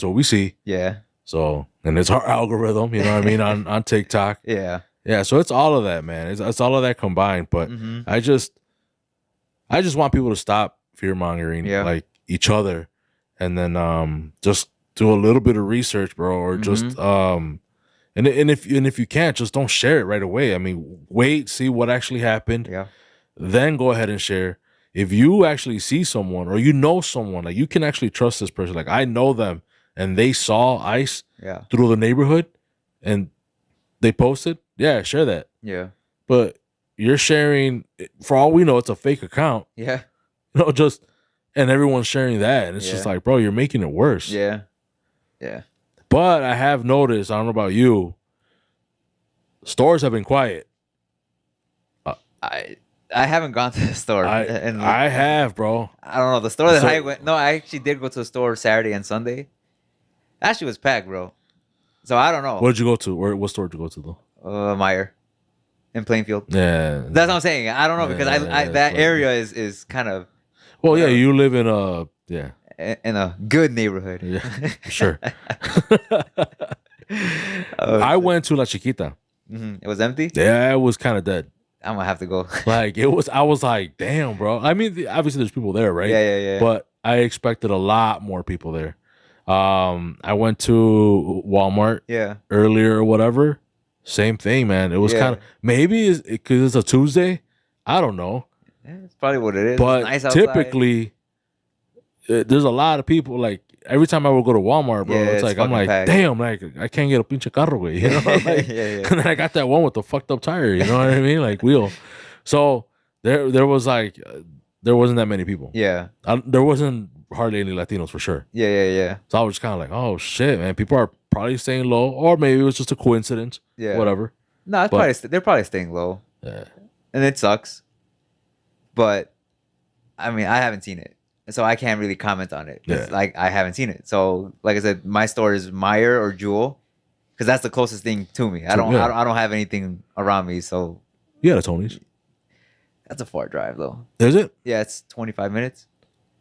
what we see. Yeah. So, and it's our algorithm, you know what I mean, on TikTok. Yeah. Yeah. So it's all of that, man. It's all of that combined. But I just want people to stop fear mongering like each other, and then just do a little bit of research, bro, or just And if you can't, just don't share it right away. I mean, wait, see what actually happened. Yeah. Then go ahead and share. If you actually see someone or you know someone, like you can actually trust this person. Like I know them and they saw ICE through the neighborhood and they posted, share that. Yeah. But you're sharing, for all we know, it's a fake account. Yeah. You know, just, and everyone's sharing that. And it's just like, bro, you're making it worse. Yeah. Yeah. But I have noticed, I don't know about you, stores have been quiet. I haven't gone to the store. I have, bro. I don't know. The store that I went, no, I actually did go to the store Saturday and Sunday. Actually was packed, bro. So I don't know. What did you go to? What store did you go to, though? Meyer in Plainfield. Yeah. That's what I'm saying. I don't know because that area is kind of. Well, yeah, you live in in a good neighborhood. Yeah, sure. I went to La Chiquita. It was empty? Yeah, it was kind of dead. I'm gonna have to go. Like I was like, damn, bro. I mean, obviously there's people there, right? Yeah. But I expected a lot more people there. I went to Walmart earlier or whatever. Same thing, man. It was kind of, maybe because it's a Tuesday. I don't know. Yeah, it's probably what it is. But it's nice typically, there's a lot of people. Like every time I would go to Walmart, bro, it's like I'm like, packed. Damn, like I can't get a pinche carro, güey. You know, like, and then I got that one with the fucked up tire. You know what I mean? Like wheel. So there was like there wasn't that many people. Yeah, there wasn't hardly any Latinos for sure. Yeah. So I was kind of like, oh shit, man. People are probably staying low, or maybe it was just a coincidence. Yeah, whatever. No, they're probably staying low. Yeah, and it sucks. But I mean, I haven't seen it. So I can't really comment on it. Yeah. Like I haven't seen it. So like I said, my store is Meyer or Jewel, because that's the closest thing to me. I don't have anything around me. So you got a Tony's. That's a far drive though. Is it? Yeah, it's 25 minutes.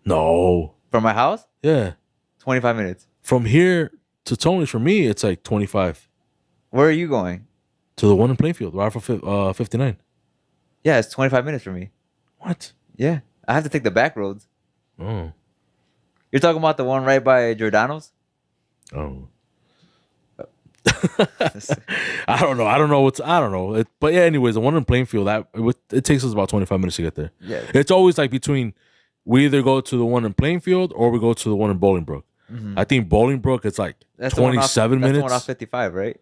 No. From my house? Yeah. 25 minutes. From here to Tony's for me, it's like 25. Where are you going? To the one in Plainfield, right for 59. Yeah, it's 25 minutes for me. What? Yeah, I have to take the back roads. Oh. You're talking about the one right by Giordano's? Oh. I don't know. I don't know. But yeah, anyways, the one in Plainfield, it takes us about 25 minutes to get there. Yeah. It's always like between, we either go to the one in Plainfield or we go to the one in Bolingbrook. Mhm. I think Bolingbrook it's like That's the one off. 27 That's the one off minutes. 55, right?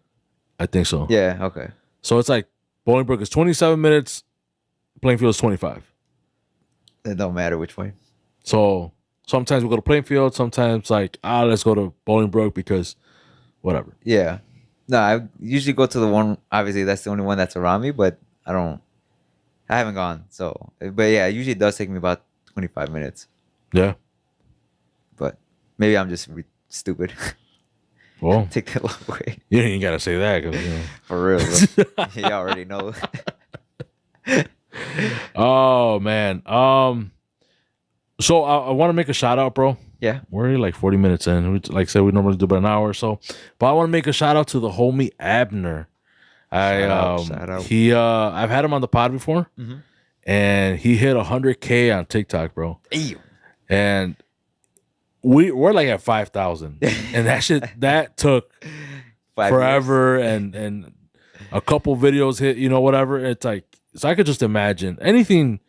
I think so. Yeah. Okay. So it's like Bolingbrook is 27 minutes. Plainfield is 25. It don't matter which way. So sometimes we go to Plainfield. Sometimes like let's go to Bolingbrook because whatever. Yeah. No, I usually go to the one. Obviously, that's the only one that's around me. But I don't. I haven't gone. So, but yeah, it usually does take me about 25 minutes. Yeah. But maybe I'm just stupid. Well, Take that long way. you ain't gotta say that 'cause, you know. For real, bro. You already know. Oh man. So I want to make a shout out, bro. Yeah. We're already like 40 minutes in. We, like I said, we normally do about an hour or so. But I want to make a shout out to the homie Abner. Shout out. He I've had him on the pod before, Mhm. and he hit 100K on TikTok, bro. Ew. And we're like at 5,000, and that took 5 forever, and a couple videos hit, whatever. It's like, so I could just imagine anything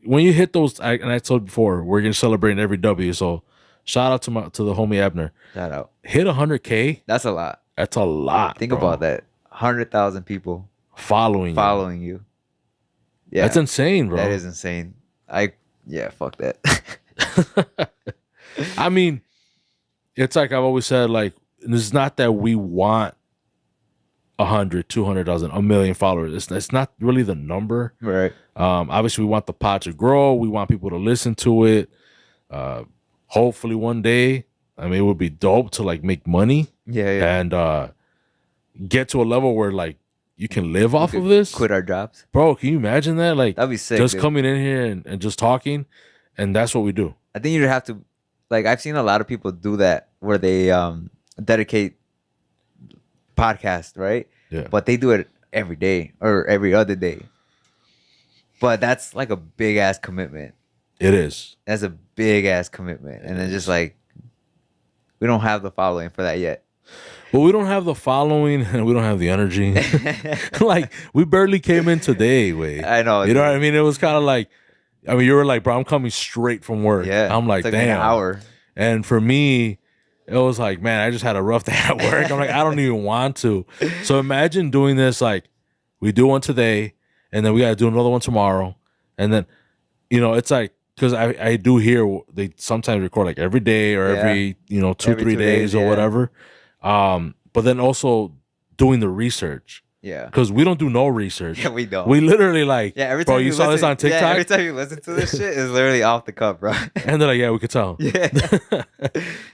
when you hit those. And I told before, we're gonna celebrate every W. So shout out to the homie Abner. Shout out. Hit 100K. That's a lot. That's a lot. Think bro. about that. 100,000 people Following you. Yeah. That's insane, bro. That is insane. Fuck that. I mean, it's like I've always said, like, it's not that we want 100, 200,000, a million followers. It's not really the number. Right. Obviously, we want the pod to grow. We want people to listen to it. Hopefully, one day, I mean, it would be dope to like make money. Yeah. And get to a level where like you can live off of this. Quit our jobs. Bro, can you imagine that? Like, That'd be sick. just dude. coming in here and just talking, and that's what we do. I think you'd have to, like, I've seen a lot of people do that where they dedicate podcast, right? Yeah. But they do it every day or every other day. But that's like a big ass commitment. It is. That's a big ass commitment. And then just like, we don't have the following for that yet. Well, we don't have the following and we don't have the energy. Like, we barely came in today, wait. I know. You know what I mean? It was kind of like, I mean, you were like, bro, I'm coming straight from work. Yeah. I'm like, it took me damn. an hour. And for me, it was like, man, I just had a rough day at work. I'm like, I don't even want to. So imagine doing this, like, we do one today, and then we got to do another one tomorrow. And then, it's like, because I do hear they sometimes record like every day or every, 2-3 Every 2 days or yeah. whatever. But then also doing the research. Yeah. Because we don't do no research. Yeah, we don't. We literally like, every bro, time you saw this on TikTok? Yeah, every time you listen to this shit, it's literally off the cuff, bro. And they're like, yeah, we could tell. Yeah.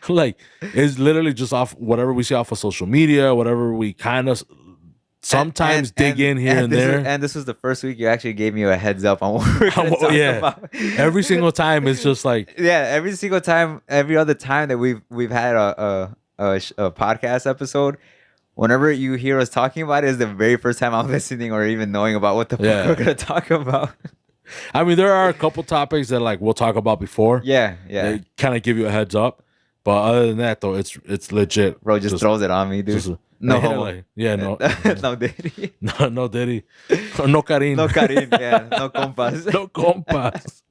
Like, it's literally just off whatever we see off of social media, whatever we kind of sometimes dig in here and there. And this was the first week you actually gave me a heads up on what we're going to talk about. Every single time it's just like, yeah, every single time, every other time that we've had a podcast episode, whenever you hear us talking about it, is the very first time I'm listening or even knowing about what the fuck we're gonna talk about. I mean, there are a couple topics that like we'll talk about before. Yeah. They kind of give you a heads up, but other than that, though, it's legit. Bro, just throws it on me, dude. No homo. Like, yeah, no, no Diddy. no Diddy, no Carin, no Carin, yeah, no Compas, no Compas.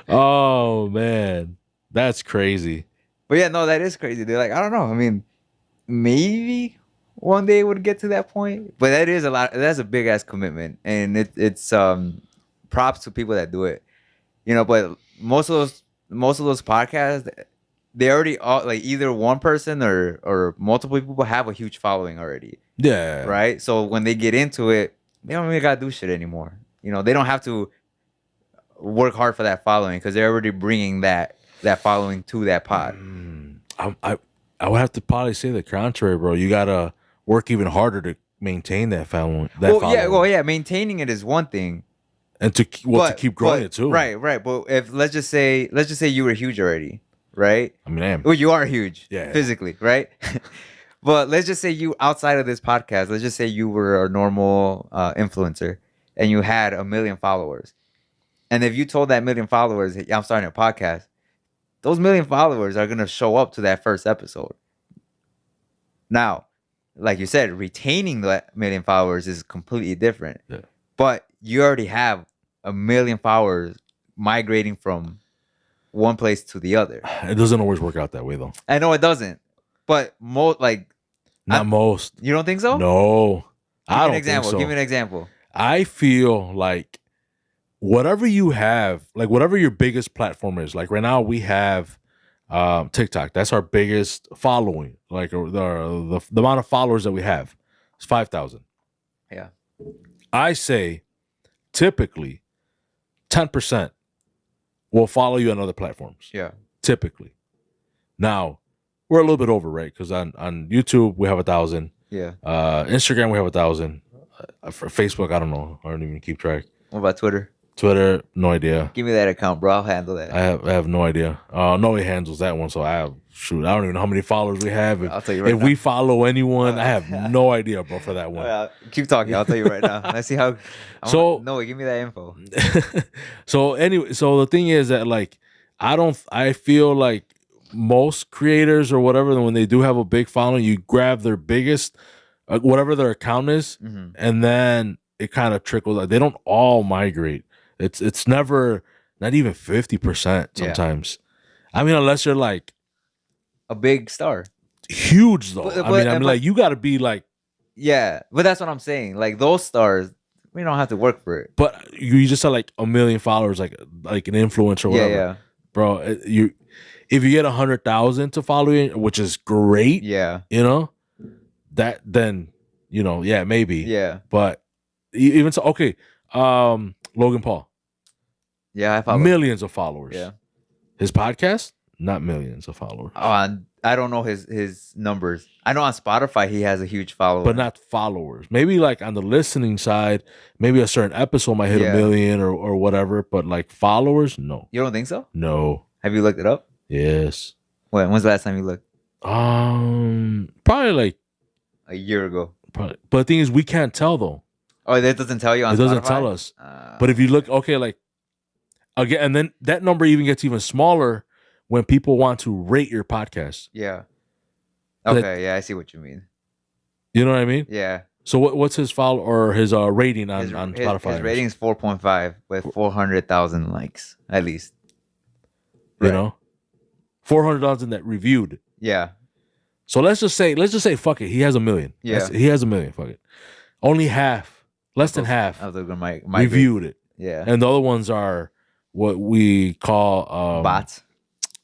Oh man, that's crazy. But yeah, no, that is crazy. They're like, I don't know. I mean, maybe one day it would get to that point, but that is a lot. That's a big ass commitment, and it's props to people that do it. But most of those podcasts, they already all like either one person or multiple people have a huge following already. Yeah. Right. So when they get into it, they don't really gotta do shit anymore. They don't have to work hard for that following because they're already bringing that following to that pod. I would have to probably say the contrary, bro. You gotta work even harder to maintain that following. Yeah. Maintaining it is one thing, and to keep growing it too. Right. But if let's just say you were huge already, right? I mean, I am. Well, you are huge, yeah, physically, right? But let's just say you outside of this podcast, let's just say you were a normal influencer and you had 1 million followers, and if you told that 1 million followers, hey, I'm starting a podcast. Those 1 million followers are going to show up to that first episode. Now, like you said, retaining that 1 million followers is completely different. Yeah. But you already have 1 million followers migrating from one place to the other. It doesn't always work out that way though. I know it doesn't, but Not most. you don't think so? No, I don't think so. Give me an example. I feel like whatever you have, like whatever your biggest platform is, like right now we have TikTok. That's our biggest following. Like the amount of followers that we have is 5,000. Yeah. I say typically 10% will follow you on other platforms. Yeah. Typically. Now, we're a little bit over, right? Because on YouTube, we have 1,000. Yeah. Instagram, we have 1,000. For Facebook, I don't know. I don't even keep track. What about Twitter? Twitter, no idea. Give me that account, bro. I'll handle that. I have no idea. No one handles that one, so I don't even know how many followers we have. I'll tell you right if now. we follow anyone, I have no idea, bro, for that one. Keep talking. I'll tell you right now. Let's see how. No, give me that info. So anyway, so the thing is that like I feel like most creators or whatever, when they do have a big following, you grab their biggest, whatever their account is, and then it kind of trickles out. They don't all migrate. It's never, not even 50% sometimes. Yeah. I mean, unless you're like a big star. Huge though. I mean, like you gotta be like, yeah, but that's what I'm saying. Like those stars, we don't have to work for it. But you just have like 1 million followers, like an influencer or whatever. Yeah. Bro, if you get 100,000 to follow you, which is great. Yeah. You know, then yeah, maybe. Yeah. But even so, okay. Logan Paul. Yeah, I follow millions of followers. Yeah. His podcast, not millions of followers. I don't know his numbers. I know on Spotify he has a huge following, but not followers. Maybe like on the listening side, maybe a certain episode might hit 1 million or whatever. But like followers, no. You don't think so? No. Have you looked it up? Yes. When's the last time you looked? Probably like a year ago. Probably. But the thing is, we can't tell though. Oh, that doesn't tell you on Spotify? It doesn't tell us. But if you look, okay, like again, and then that number even gets even smaller when people want to rate your podcast. Yeah. Okay. Yeah, I see what you mean. You know what I mean? Yeah. So what's his follow or his rating on Spotify? His rating is 4.5 with 400,000 likes at least. You know, 400,000 that reviewed. Yeah. So let's just say, fuck it. He has 1 million. Yeah. He has 1 million. Fuck it. Only half, less than half, reviewed it. Yeah. And the other ones are what we call bots.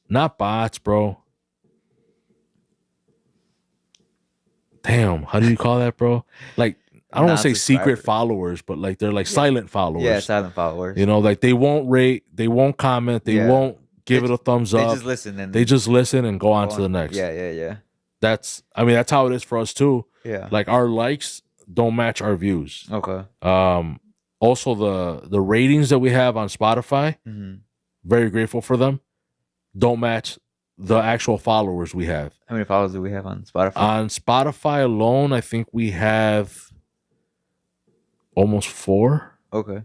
Not bots, bro. Damn, how do you call that, bro? Like, I don't want to say secret followers, but like they're like silent followers. Yeah, silent followers. You know, like they won't rate, they won't comment, they won't give it a thumbs up. They just listen and go on to the next. Yeah. That's how it is for us too. Yeah. Like our likes don't match our views. Okay. Also the ratings that we have on Spotify, very grateful for them, don't match the actual followers we have. How many followers do we have on Spotify? On Spotify alone, I think we have almost 4. Okay.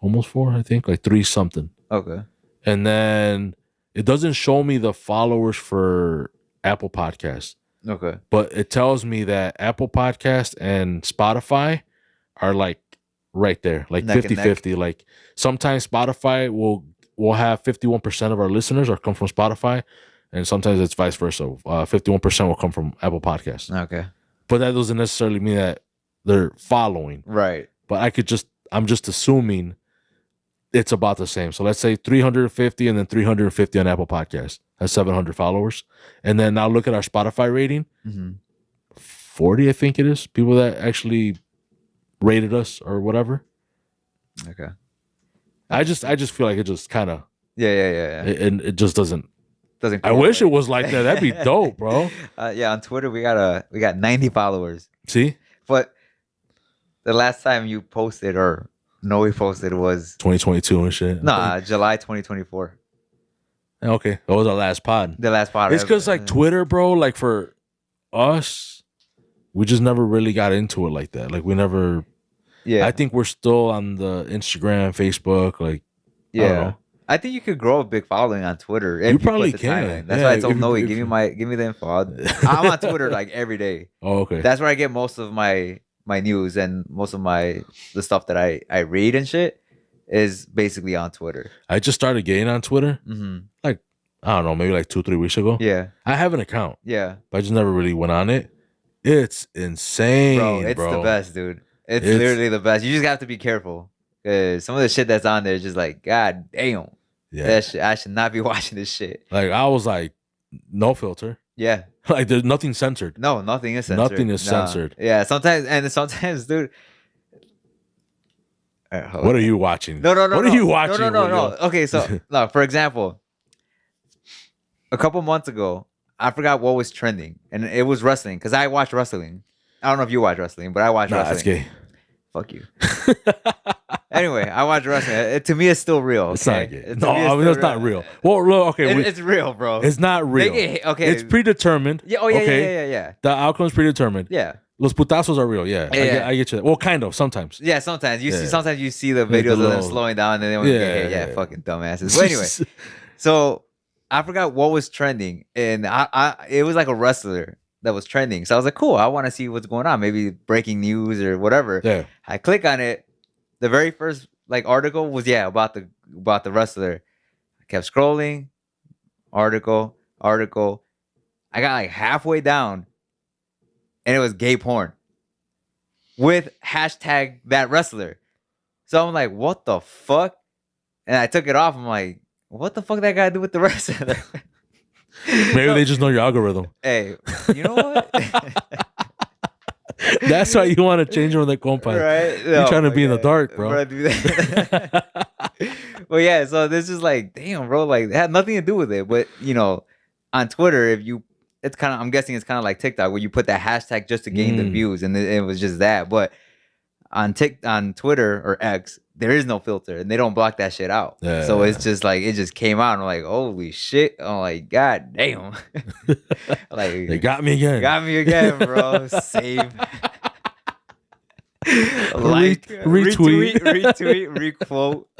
Almost 4, I think, like 3 something. Okay. And then it doesn't show me the followers for Apple Podcasts. Okay. But it tells me that Apple Podcast and Spotify are like right there, like 50-50. Like sometimes Spotify will have 51% of our listeners or come from Spotify, and sometimes it's vice versa. 51% will come from Apple Podcasts. Okay. But that doesn't necessarily mean that they're following. Right. But I'm just assuming it's about the same. So let's say 350 and then 350 on Apple Podcasts. That's 700 followers. And then now look at our Spotify rating. 40, I think it is. People that actually rated us or whatever. Okay. I just feel like it just kind of yeah. It just doesn't. I wish it was like that. That'd be dope, bro. Yeah, on Twitter we got 90 followers. See, but the last time you posted or we posted was 2022 and shit. Nah, July 2024. Okay, that was our last pod. The last pod. It's because like Twitter, bro. Like for us, we just never really got into it like that. Like we never. Yeah, I think we're still on the Instagram, Facebook. Like, yeah, I think you could grow a big following on Twitter. If you probably can. That's why I told Noe, give me the info. I'm on Twitter like every day. Oh, okay. That's where I get most of my news and most of the stuff that I read and shit. is basically on Twitter. I just started getting on Twitter. Mm-hmm. Like, I don't know, maybe like 2-3 weeks ago. Yeah. I have an account, Yeah. but I just never really went on it. It's insane, Bro, it's the best, dude. It's literally the best. You just have to be careful. Cause some of the shit that's on there is just like, God damn. Yeah. That shit, I should not be watching this shit. Like, I was like, no filter. Yeah. Like, there's nothing censored. No, nothing is censored. Nothing is censored. Yeah, sometimes, dude. What are you watching? No. What are you watching? No. Okay, so no, for example, a couple months ago, I forgot what was trending, and it was wrestling because I watch wrestling. I don't know if you watch wrestling, but I watch wrestling. That's gay. Fuck you. Anyway, I watch wrestling. To me, it's still real. Okay? It's not gay. No, I mean, that's not real. Well, look, okay. It's real, bro. It's not real. Okay. It's predetermined. Yeah. Okay? Yeah. The outcome's predetermined. Yeah. Los putazos are real. Yeah. Yeah. I get you. Well, kind of. Sometimes. Yeah. Sometimes you Yeah. see. Sometimes you see the videos of them slowing down, and then they get hit. Yeah. Fucking dumbasses. But anyway, so I forgot what was trending, and it was like a wrestler that was trending. So I was like, cool. I want to see what's going on. Maybe breaking news or whatever. Yeah. I click on it. The very first like article was about the wrestler. I kept scrolling, article. I got like halfway down, and it was gay porn with hashtag that wrestler. So I'm like, what the fuck? And I took it off. I'm like, what the fuck that guy do with the wrestler? Maybe they just know your algorithm. Hey, you know what? That's why you want to change from the compas. Right? You're trying to be in the dark, bro. Well, yeah. So this is like, damn, bro. Like, it had nothing to do with it. But on Twitter, it's kind of, I'm guessing it's kind of like TikTok where you put that hashtag just to gain the views, and it was just that. But on Twitter or X, there is no filter, and they don't block that shit out. Yeah. So it's just like it just came out, and I'm like, holy shit! I'm like, god damn, like they got me again. Got me again, bro. Save, like, retweet, requote.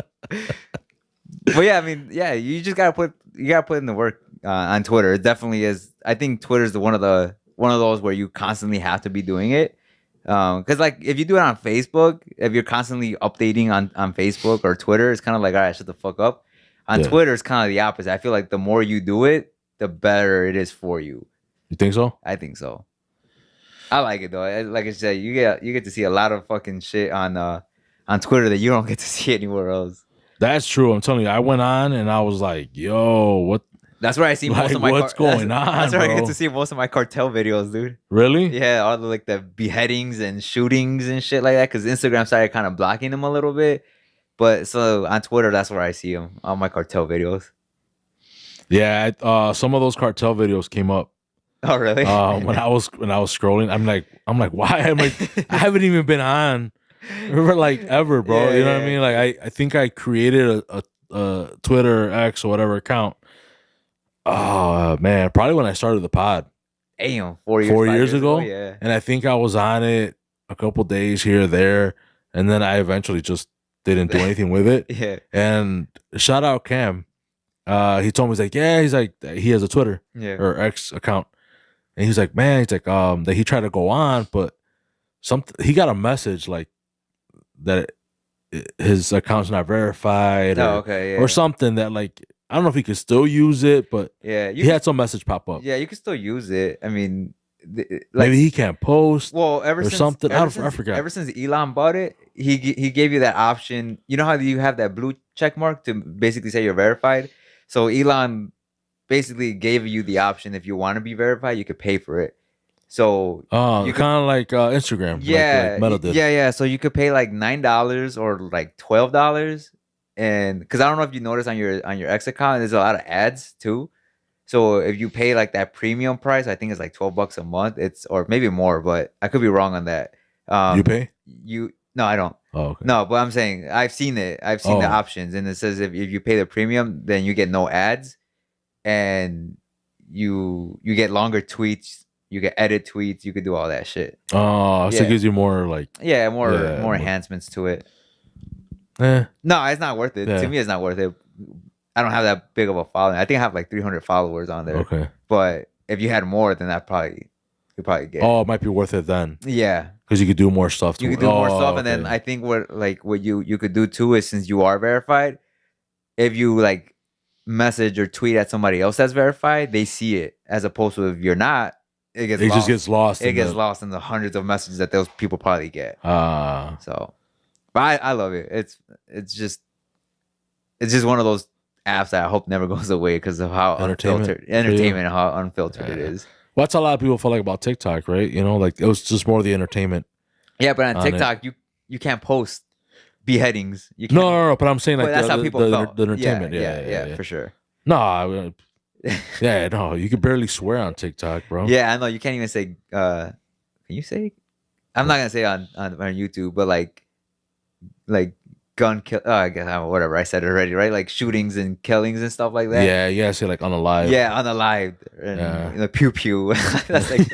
But yeah, I mean, yeah, you just gotta put in the work on Twitter. It definitely is. I think Twitter is one of those where you constantly have to be doing it. Because like if you do it on Facebook, if you're constantly updating on Facebook or Twitter, it's kind of like, all right, shut the fuck up. On Twitter, it's kind of the opposite. I feel like the more you do it, the better it is for you. You think so? I think so. I like it though. Like I said, you get to see a lot of fucking shit on Twitter that you don't get to see anywhere else. That's true. I'm telling you, I went on and I was like, yo, what? That's where I see most of my what's going on. That's where bro? I get to see most of my cartel videos, dude. Really? Yeah, all the like the beheadings and shootings and shit like that. Because Instagram started kind of blocking them a little bit, but so on Twitter, that's where I see them, all my cartel videos. Yeah, some of those cartel videos came up. Oh really? When I was scrolling, I'm like, why? I'm like, I haven't even been on for like ever, bro. Yeah, you know what I mean? Like I think I created a Twitter X or whatever account. Oh man, probably when I started the pod. Damn, 4 years ago. Yeah. And I think I was on it a couple days here or there, and then I eventually just didn't do anything with it. Yeah. And shout out Cam. He told me, he's like he has a Twitter or X account. And he's like, man, that he tried to go on, but he got a message like that his account's not verified or something that like I don't know if he could still use it, but he had some message pop up. Yeah, you can still use it. I mean, maybe he can't post. Well, I forgot. Ever since Elon bought it, he gave you that option. You know how you have that blue check mark to basically say you're verified. So Elon basically gave you the option if you want to be verified, you could pay for it. So you kind of like Instagram, like Meta did. Yeah. So you could pay like $9 or like $12, and because I don't know if you notice on your X account, there's a lot of ads too. So if you pay like that premium price, I think it's like $12 a month. Or maybe more, but I could be wrong on that. You pay? No, I don't. Oh, okay. No, but I'm saying I've seen it. I've seen the options, and it says if you pay the premium, then you get no ads, and you get longer tweets. You can edit tweets. You could do all that shit. Oh, so it gives you more like more enhancements to it. No, it's not worth it. To me, it's not worth it. I don't have that big of a following. I think I have like 300 followers on there. Okay. But if you had more, then it'd could probably get. Oh, it might be worth it then. Yeah, because you could do more stuff. You could do more stuff, and then I think what you could do too is, since you are verified, if you like message or tweet at somebody else that's verified, they see it, as opposed to if you're not, it just gets lost. It gets lost in the hundreds of messages that those people probably get. So, but I love it. It's just one of those apps that I hope never goes away because of how entertainment and how unfiltered it is. Well, that's a lot of people feel like about TikTok, right? You know, like it was just more of the entertainment. Yeah, but on TikTok, you can't post beheadings. You can't, no. But I'm saying like that's how people felt. The entertainment. Yeah, for sure. No, no, you can barely swear on TikTok, bro. Yeah, I know. You can't even say. Can you say? I'm not gonna say on YouTube, but like gun kill. I guess whatever. I said it already, right? Like shootings and killings and stuff like that. Yeah. Say like unalive. Yeah, unalive. And pew pew. That's like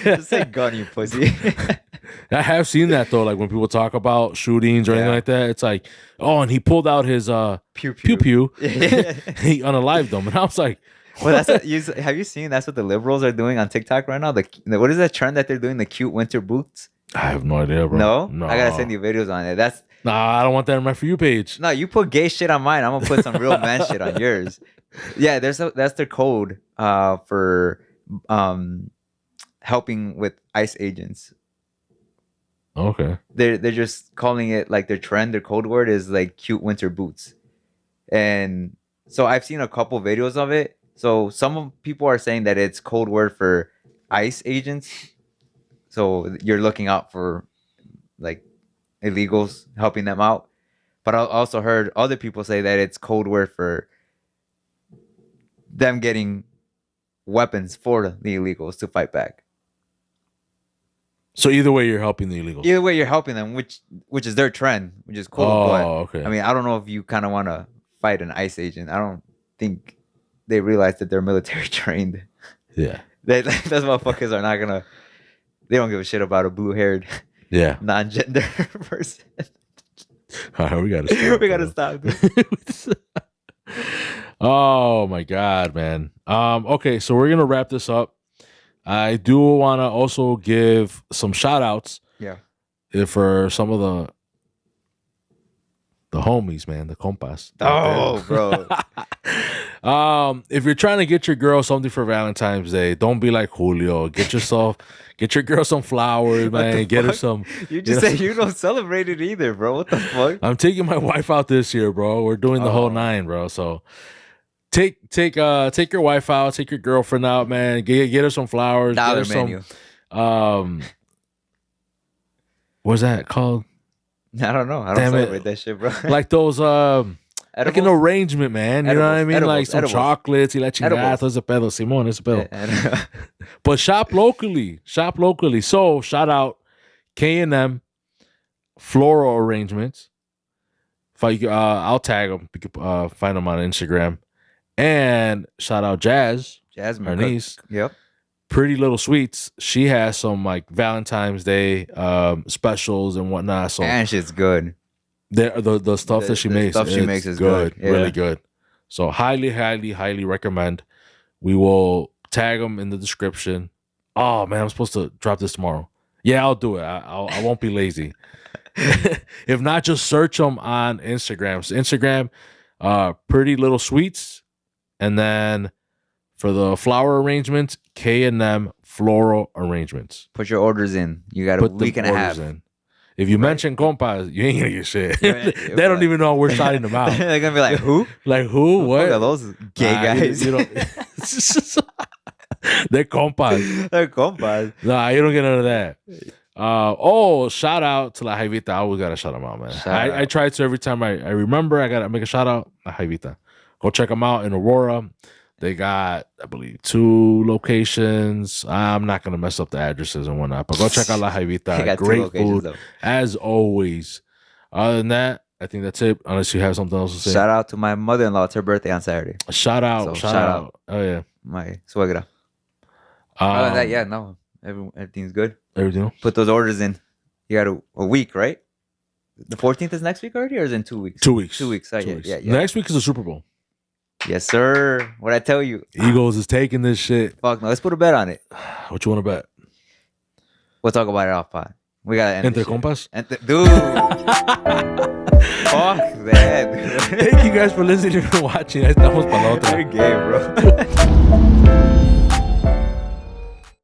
just say gun, you pussy. I have seen that though. Like when people talk about shootings or anything like that, it's like, oh, and he pulled out his pew pew. He unalived them, and I was like, well, have you seen that's what the liberals are doing on TikTok right now? What is that trend that they're doing? The cute winter boots. I have no idea, bro. No, I gotta send you videos on it. I don't want that on my For You page. No, you put gay shit on mine. I'm gonna put some real man shit on yours. Yeah, that's their code for helping with ICE agents. Okay. They're just calling it like their trend. Their code word is like cute winter boots, and so I've seen a couple videos of it. So some people are saying that it's code word for ICE agents. So you're looking out for like illegals, helping them out. But I also heard other people say that it's code word for them getting weapons for the illegals to fight back. So either way, you're helping the illegals. Either way, you're helping them, which is their trend, which is cool. Okay. I mean, I don't know if you kind of want to fight an ICE agent. I don't think they realize that they're military trained. Yeah. Those motherfuckers are not gonna. They don't give a shit about a blue-haired, non-gender person. All right, we gotta stop. Stop. Oh my god, man. Okay, so we're gonna wrap this up. I do want to also give some shout outs. Yeah. For some of the homies, man, the compas. Oh, bro. If you're trying to get your girl something for Valentine's Day, don't be like Julio. Get your girl some flowers, man. Get her some. You just said you don't celebrate it either, bro. What the fuck? I'm taking my wife out this year, bro. We're doing the whole 9, bro. So take your wife out, take your girlfriend out, man. Get her some flowers. Dollar get her menu. What's that called? I don't know. I don't celebrate that shit, bro. Like those like an arrangement, man. You know what I mean? Like some chocolates, y la chingada, ese pedo, Simón, ese pedo. But shop locally. So shout out KNM Floral Arrangements. I'll tag them. You can find them on Instagram. And shout out Jasmine, her niece. Yep. Pretty Little Sweets. She has some like Valentine's Day specials and whatnot. So and shit's good. The stuff that she makes. Stuff she makes is good. Yeah. Really good. So highly recommend. We will tag them in the description. Oh man, I'm supposed to drop this tomorrow. Yeah, I'll do it. I won't be lazy. If not, just search them on Instagram. So Instagram, Pretty Little Sweets, and then for the flower arrangements, KNM Floral Arrangements. Put your orders in. You got a week and a half. If you mention compas, you ain't gonna get shit. They don't even know we're shouting them out. They're gonna be like, who? Like who? What? Are those gay guys? You don't. They're compas. They're compas. Nah, you don't get none of that. Shout out to La Jaivita. I always gotta shout them out, man. I try to every time I remember. I gotta make a shout out. La Jaivita. Go check them out in Aurora. They got, I believe, 2 locations. I'm not gonna mess up the addresses and whatnot, but go check out La Jaivita. Great food, though, as always. Other than that, I think that's it. Unless you have something else to say. Shout out to my mother-in-law. It's her birthday on Saturday. Shout out. Oh yeah, my suegra. Other than that, yeah, no, everything's good. Everything. Put those orders in. You got a week, right? The 14th is next week already, or is it in 2 weeks? 2 weeks. 2 weeks. Yeah. Next week is the Super Bowl. Yes, sir. What I tell you? Eagles is taking this shit. Fuck no. Let's put a bet on it. What you want to bet? We'll talk about it off pod. We gotta end Entre this shit. compas? Dude. Fuck that. Dude. Thank you guys for listening and watching. Ahí estamos para la otra. You're gay, bro.